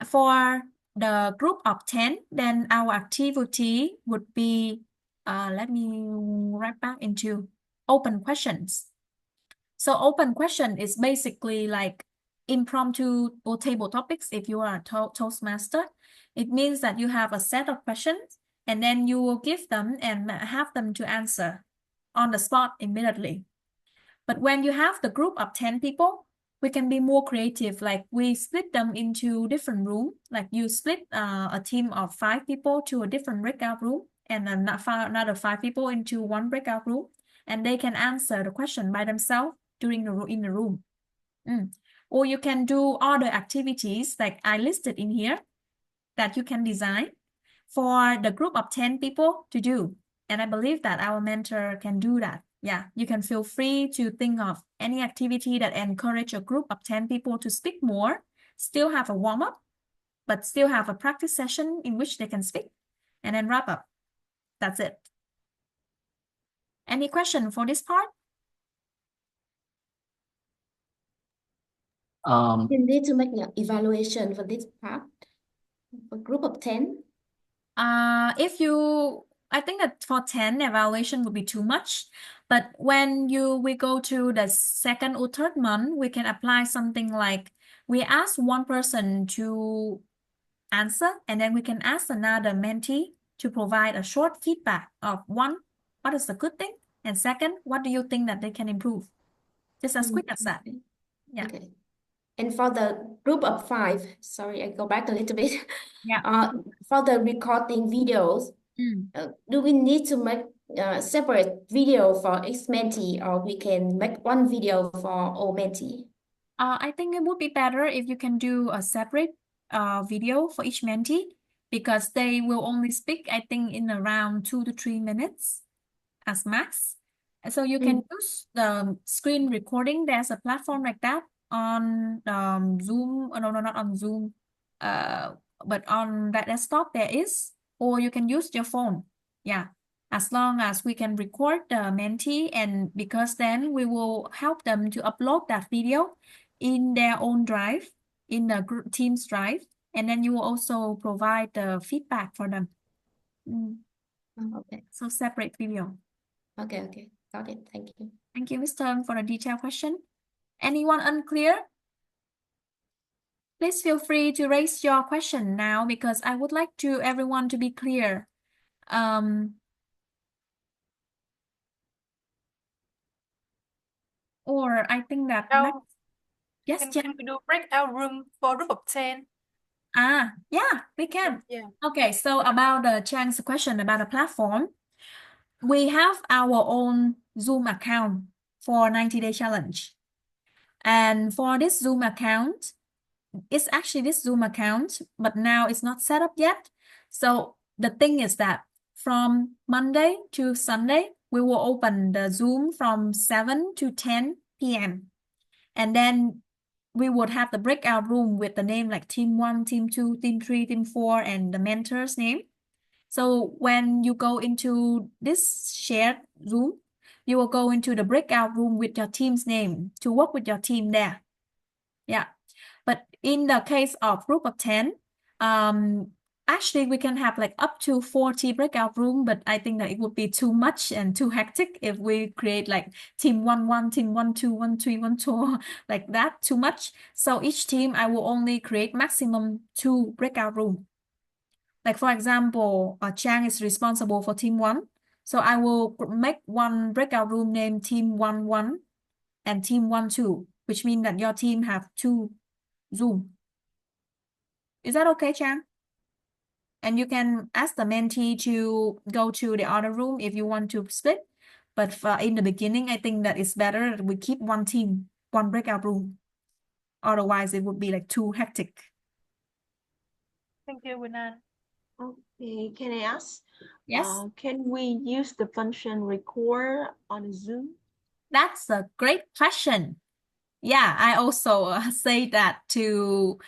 For the group of 10, then our activity would be, let me write back into open questions. So open question is basically like impromptu or table topics if you are a Toastmaster. It means that you have a set of questions and then you will give them and have them to answer on the spot immediately. But when you have the group of 10 people, we can be more creative. Like we split them into different rooms. Like you split a team of 5 people to a different breakout room and another 5 people into one breakout room. And they can answer the question by themselves in the room. Or you can do other activities like I listed in here that you can design for the group of 10 people to do. And I believe that our mentor can do that. Yeah, you can feel free to think of any activity that encourage a group of 10 people to speak more, still have a warm-up, but still have a practice session in which they can speak, and then wrap up. That's it. Any question for this part? You need to make an evaluation for this part, for group of 10. I think that for 10, evaluation would be too much. But when we go to the second or third month, we can apply something like we ask one person to answer, and then we can ask another mentee to provide a short feedback of one, what is the good thing? And second, what do you think that they can improve? Just as quick as that. Yeah. Okay. And for the group of 5, sorry, I go back a little bit. Yeah. For the recording videos, do we need to make a separate video for each mentee, or we can make one video for all mentee? I think it would be better if you can do a separate video for each mentee, because they will only speak, I think, in around 2 to 3 minutes as max. So you can use the screen recording. There's a platform like that on Zoom. No, not on Zoom. But on that desktop there is, or you can use your phone. Yeah, as long as we can record the mentee, and because then we will help them to upload that video in their own drive, in the group Teams drive, and then you will also provide the feedback for them. Okay. So separate video. Okay. Got it. Thank you. Thank you, Ms. Term, for the detailed question. Anyone unclear? Please feel free to raise your question now, because I would like everyone to be clear. Or I think that yes, Can we do breakout room for group of 10? Yeah, we can. Yeah. Okay, so about the Chang's question about the platform, we have our own Zoom account for 90-day challenge. And for this Zoom account, it's actually this Zoom account, but now it's not set up yet. So the thing is that from Monday to Sunday, we will open the Zoom from 7 to 10 p.m. And then we would have the breakout room with the name like team 1, team 2, team 3, team 4, and the mentor's name. So when you go into this shared Zoom, you will go into the breakout room with your team's name to work with your team there. Yeah. But in the case of group of 10, actually we can have like up to 40 breakout room, but I think that it would be too much and too hectic if we create like team 1-1, team 1-2, 1-3, 1-2, like that, too much. So each team I will only create maximum 2 breakout room. Like for example, Chang is responsible for team 1. So I will make one breakout room named team 1-1 and team 1-2, which means that your team have 2 Zoom. Is that okay, Chang? And you can ask the mentee to go to the other room if you want to split. But in the beginning, I think that it's better that we keep one team, one breakout room. Otherwise, it would be like too hectic. Thank you, Bunan. Okay, can I ask? Yes. Can we use the function record on Zoom? That's a great question. Yeah, I also say that to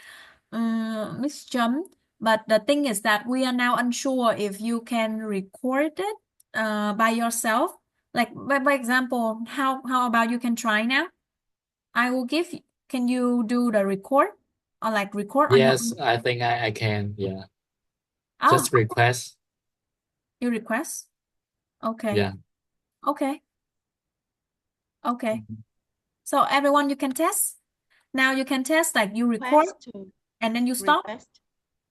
Miss Chum. But the thing is that we are now unsure if you can record it by yourself. Like by example, how about you can try now? I will give you, can you do the record or like record on your Yes, own? I think I can. Yeah. Oh, Just request. you request? Okay. Yeah. Okay. Okay. So everyone, you can test. Now you can test like you record Request to and then you stop. request.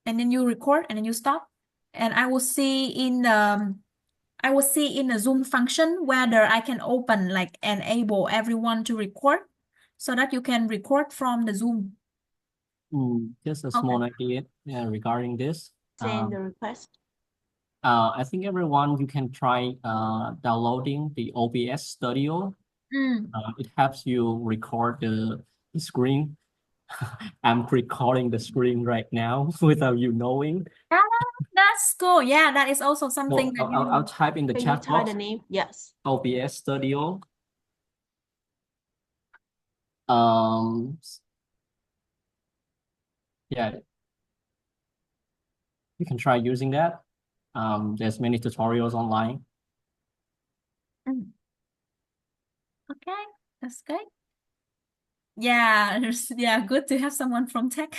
And then you record and then you stop. And I will see in the Zoom function whether I can open like enable everyone to record so that you can record from the Zoom. Just a small idea regarding this. Send the request. I think everyone, you can try downloading the OBS Studio. It helps you record the screen. I'm recording the screen right now without you knowing. That's cool. Yeah, that is also something that I'll type in the Can you chat type box. the name? Yes. OBS Studio. Yeah, you can try using that. There's many tutorials online. Okay, that's great. Yeah, yeah, good to have someone from tech.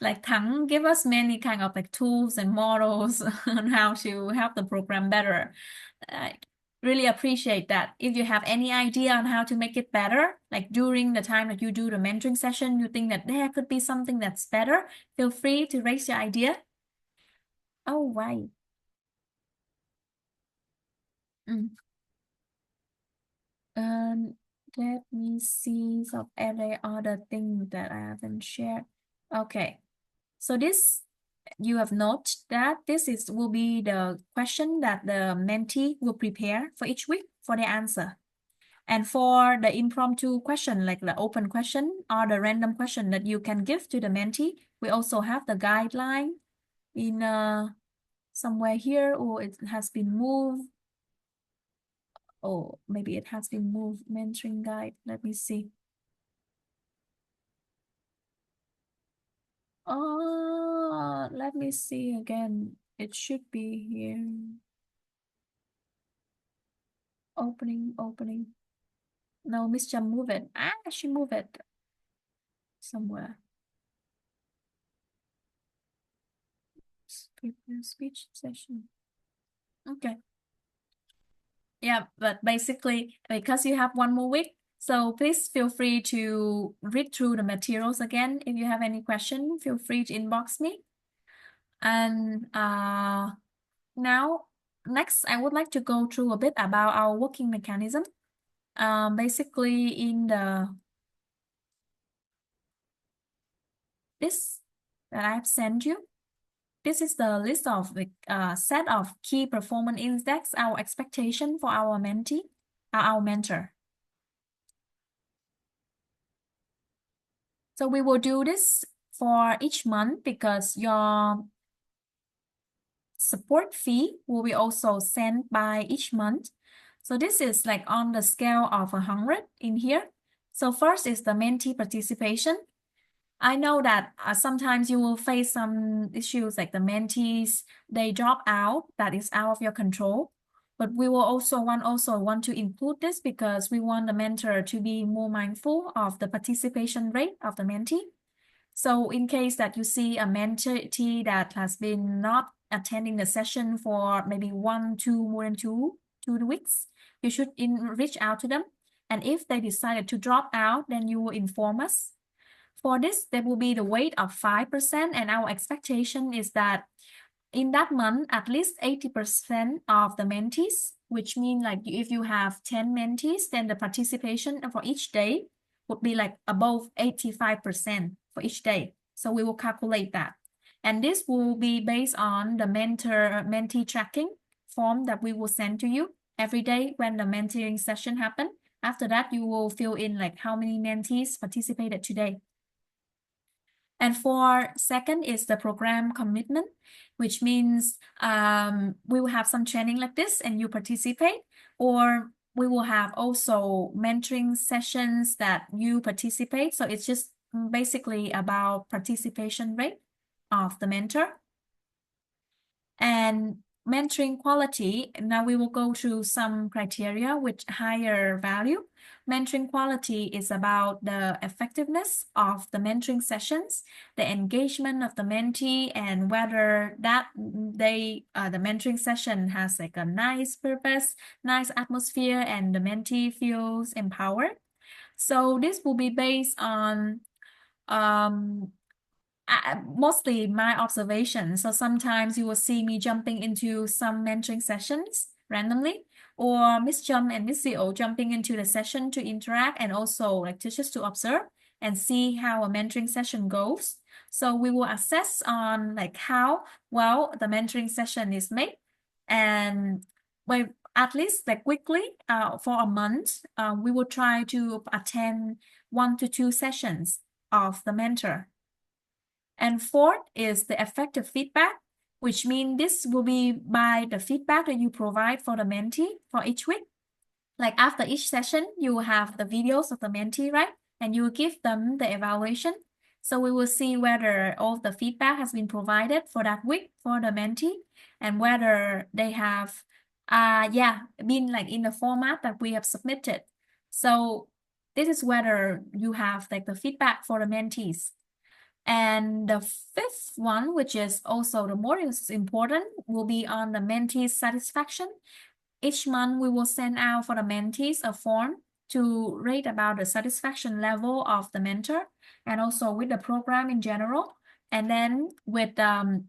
Like Thắng give us many kind of like tools and models on how to help the program better. I really appreciate that. If you have any idea on how to make it better, like during the time that you do the mentoring session, you think that there could be something that's better, feel free to raise your idea. Oh, right. Let me see some any other thing that I haven't shared. Okay. So this, you have noted that this will be the question that the mentee will prepare for each week for the answer. And for the impromptu question, like the open question or the random question that you can give to the mentee, we also have the guideline in somewhere here, or it has been moved. Oh, maybe it has been moved, mentoring guide. Let me see. Let me see again. It should be here. Opening. No, Miss Chum move it. She move it somewhere. Speech session. Okay. Yeah, but basically, because you have one more week, so please feel free to read through the materials again. If you have any question, feel free to inbox me. And now, next, I would like to go through a bit about our working mechanism. Basically, in this that I have sent you, this is the list of the set of key performance index, our expectation for our mentee, our mentor. So we will do this for each month because your support fee will be also sent by each month. So this is like on the scale of 100 in here. So first is the mentee participation. I know that sometimes you will face some issues like the mentees, they drop out, that is out of your control. But we will also want to include this because we want the mentor to be more mindful of the participation rate of the mentee. So in case that you see a mentee that has been not attending the session for maybe more than two weeks, you should reach out to them. And if they decided to drop out, then you will inform us. For this, there will be the weight of 5%, and our expectation is that in that month, at least 80% of the mentees, which means like if you have 10 mentees, then the participation for each day would be like above 85% for each day. So we will calculate that. And this will be based on the mentee tracking form that we will send to you every day when the mentoring session happen. After that, you will fill in like how many mentees participated today. And for second is the program commitment, which means we will have some training like this and you participate, or we will have also mentoring sessions that you participate. So it's just basically about participation rate of the mentor. And mentoring quality, now we will go through some criteria with higher value. Mentoring quality is about the effectiveness of the mentoring sessions, the engagement of the mentee, and whether that the mentoring session has like a nice purpose, nice atmosphere, and the mentee feels empowered. So this will be based on mostly my observation. So sometimes you will see me jumping into some mentoring sessions randomly, or Miss Jum and Miss Zio jumping into the session to interact and also like just to observe and see how a mentoring session goes. So we will assess on like how well the mentoring session is made, and at least like weekly for a month, we will try to attend 1 to 2 sessions of the mentor. And fourth is the effective feedback, which means this will be by the feedback that you provide for the mentee for each week. Like after each session, you will have the videos of the mentee, right? And you will give them the evaluation. So we will see whether all the feedback has been provided for that week for the mentee and whether they have been like in the format that we have submitted. So this is whether you have like the feedback for the mentees. And the fifth one, which is also the most important, will be on the mentee's satisfaction. Each month, we will send out for the mentees a form to rate about the satisfaction level of the mentor and also with the program in general. And then with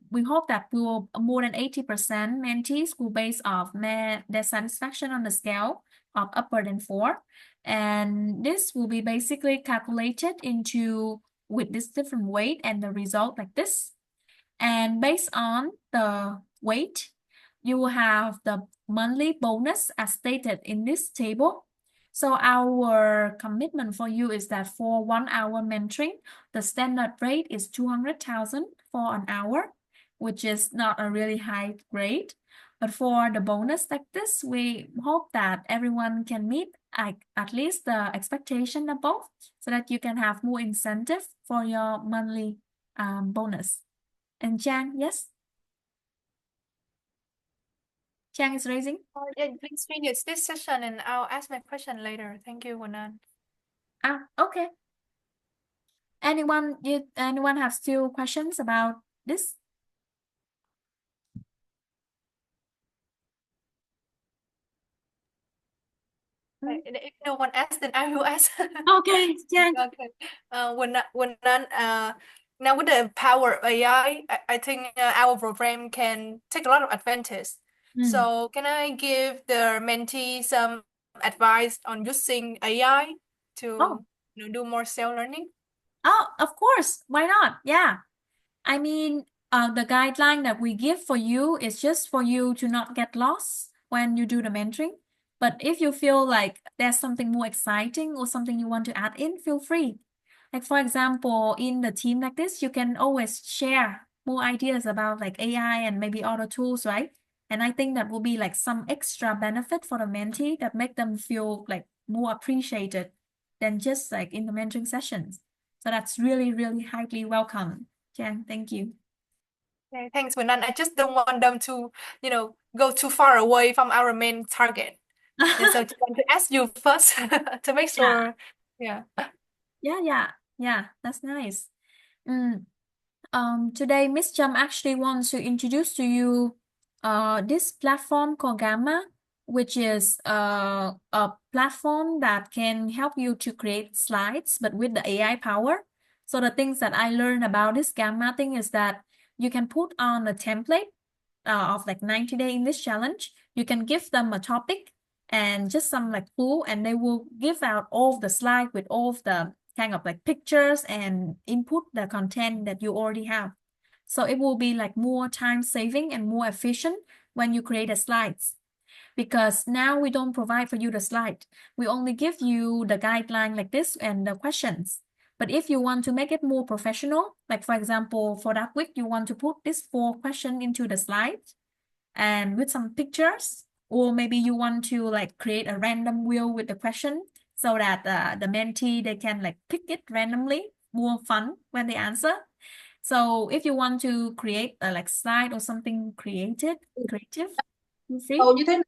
we hope that we will more than 80% mentees will base off their satisfaction on the scale of upper than 4. And this will be basically calculated into with this different weight and the result like this. And based on the weight, you will have the monthly bonus as stated in this table. So our commitment for you is that for 1 hour mentoring, the standard rate is 200,000 for an hour, which is not a really high rate. But for the bonus like this, we hope that everyone can meet at least the expectation above so that you can have more incentive for your monthly bonus. And Chang, yes? Chang is raising. Oh, yeah, please finish this session and I'll ask my question later. Thank you, Wanan. Okay. Anyone have still questions about this? If no one asks, then I will ask. Okay, Chang. Okay. Wanan, now with the power of AI, I think our program can take a lot of advantage. So can I give the mentee some advice on using AI to do more self-learning? Oh, of course. Why not? Yeah. I mean, the guideline that we give for you is just for you to not get lost when you do the mentoring. But if you feel like there's something more exciting or something you want to add in, feel free. Like for example, in the team like this, you can always share more ideas about like AI and maybe other tools, right? And I think that will be like some extra benefit for the mentee that make them feel like more appreciated than just like in the mentoring sessions. So that's really, really highly welcome. Jan, thank you. Okay, thanks, Nguyen Anh. I just don't want them to, go too far away from our main target. And so just want to ask you first to make sure. Yeah. Yeah, that's nice. Today Miss Chum actually wants to introduce to you this platform called Gamma, which is a platform that can help you to create slides, but with the AI power. So the things that I learned about this Gamma thing is that you can put on a template of like 90-day English challenge. You can give them a topic and just some like clue, and they will give out all of the slide with all of the kind of like pictures and input the content that you already have. So it will be like more time saving and more efficient when you create the slides. Because now we don't provide for you the slide. We only give you the guideline like this and the questions. But if you want to make it more professional, like for example, for that week, you want to put this 4 questions into the slide and with some pictures, or maybe you want to like create a random wheel with the question so that the mentee, they can like pick it randomly, more fun when they answer. So if you want to create a like slide or something creative, you see? Như thế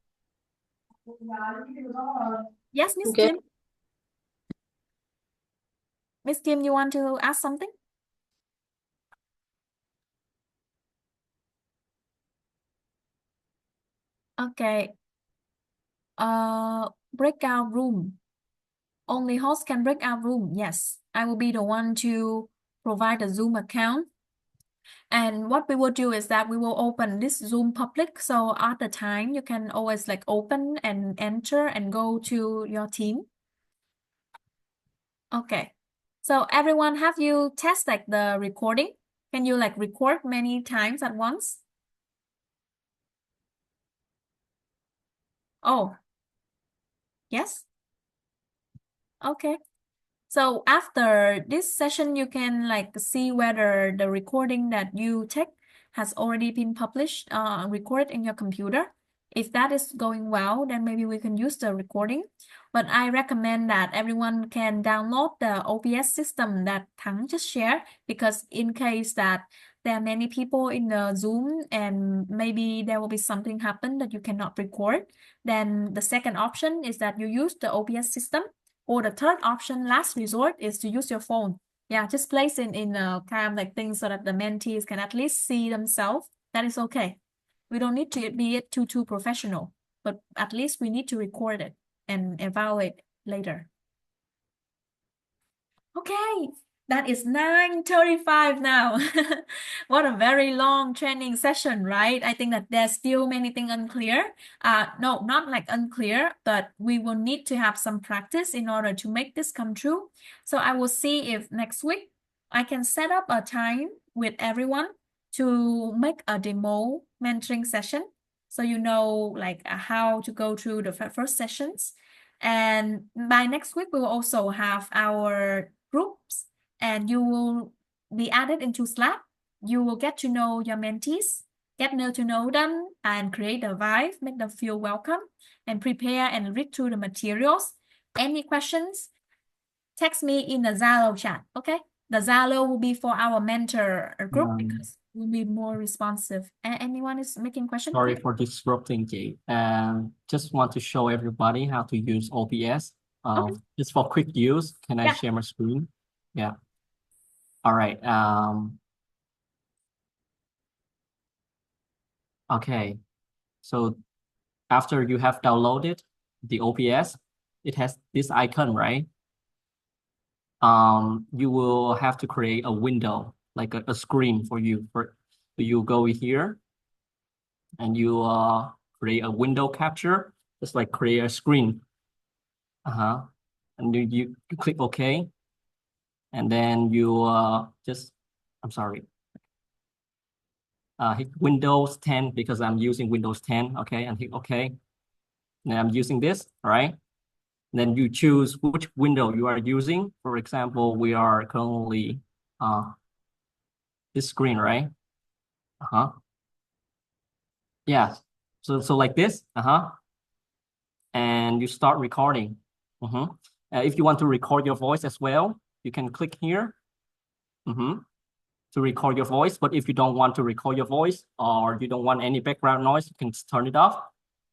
Yes, Miss Okay. Kim. Miss Kim, you want to ask something? Okay. Breakout room. Only host can break out room. Yes, I will be the one to provide a Zoom account. And what we will do is that we will open this Zoom public. So at the time, you can always like open and enter and go to your team. Okay. So everyone, have you tested like the recording? Can you like record many times at once? Oh, yes. Okay. So after this session, you can like see whether the recording that you take has already been published, recorded in your computer. If that is going well, then maybe we can use the recording. But I recommend that everyone can download the OBS system that Thắng just shared, because in case that there are many people in the Zoom and maybe there will be something happen that you cannot record, then the second option is that you use the OBS system. Or the third option, last resort, is to use your phone. Yeah, just place it in a kind of like thing so that the mentees can at least see themselves. That is okay. We don't need to be it too professional, but at least we need to record it and evaluate later. Okay, that is 9:35 now. What a very long training session, right? I think that there's still many things unclear. No, not like unclear, but we will need to have some practice in order to make this come true. So I will see if next week I can set up a time with everyone to make a demo mentoring session. So you know like how to go through the first sessions. And by next week, we will also have our groups, and you will be added into Slack. You will get to know your mentees, get to know them, and create a vibe, make them feel welcome, and prepare and read through the materials. Any questions? Text me in the Zalo chat, okay? The Zalo will be for our mentor group because we'll be more responsive. Anyone is making questions? Sorry for disrupting, Jay. Just want to show everybody how to use OBS. Okay. Just for quick use, can I Yeah. share my screen? Yeah. All right. Okay. So after you have downloaded the OBS, it has this icon, right? You will have to create a window, like a screen for you. So you go here and you create a window capture, just like create a screen. And you click OK. And then you hit Windows 10 because I'm using Windows 10. Okay, and hit OK. Now I'm using this, all right? Then you choose which window you are using. For example, we are currently this screen, right? Yeah. So like this. And you start recording. If you want to record your voice as well, you can click here to record your voice. But if you don't want to record your voice or you don't want any background noise, you can turn it off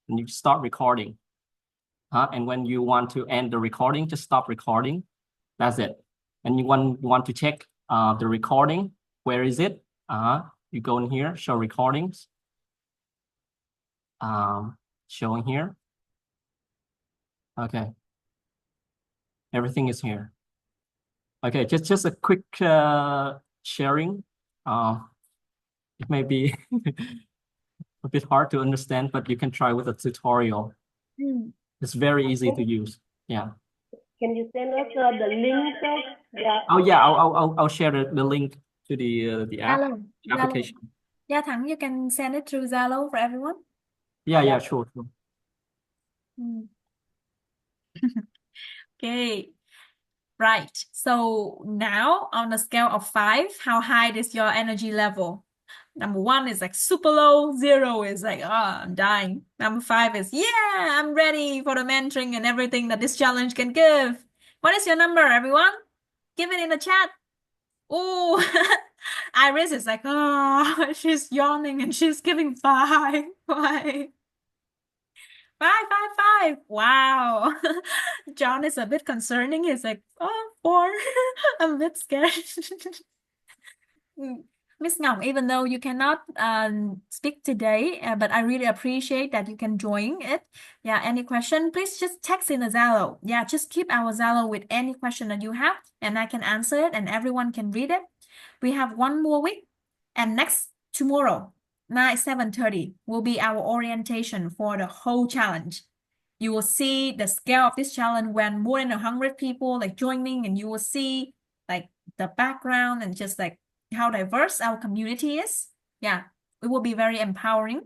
and you start recording. And when you want to end the recording, just stop recording. That's it. And you want to check the recording. Where is it? You go in here, show recordings. Showing here. Okay. Everything is here. Okay, just a quick sharing. It may be a bit hard to understand, but you can try with a tutorial. It's very easy to use. Yeah. Can you send us the link? Yeah. Oh yeah, I'll share the link to the app Zalo. application. Yeah, Thắng, you can send it through Zalo for everyone. Yeah, sure. Okay. Right. So now on a scale of 5, how high is your energy level? Number 1 is like super low. 0 is like, oh, I'm dying. Number 5 is, yeah, I'm ready for the mentoring and everything that this challenge can give. What is your number, everyone? Give it in the chat. Oh, Iris is like, oh, she's yawning and she's giving 5. Why? 5. Wow. John is a bit concerning. He's like, oh, 4. I'm a bit scared. Miss Ngọc, even though you cannot speak today, but I really appreciate that you can join it. Yeah, any question, please just text in the Zalo. Yeah, just keep our Zalo with any question that you have, and I can answer it, and everyone can read it. We have one more week, and tomorrow, 7:30, will be our orientation for the whole challenge. You will see the scale of this challenge when more than 100 people like joining, and you will see like the background and just like how diverse our community is. Yeah, it will be very empowering.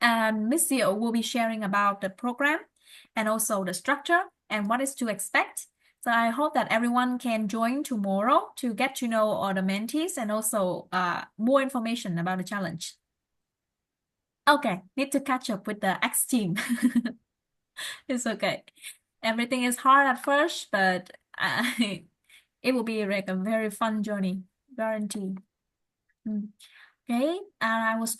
And Miss Zio will be sharing about the program and also the structure and what is to expect. So I hope that everyone can join tomorrow to get to know all the mentees and also more information about the challenge. Okay, need to catch up with the X team. It's okay. Everything is hard at first, but it will be like a very fun journey, guarantee. Okay, and I will start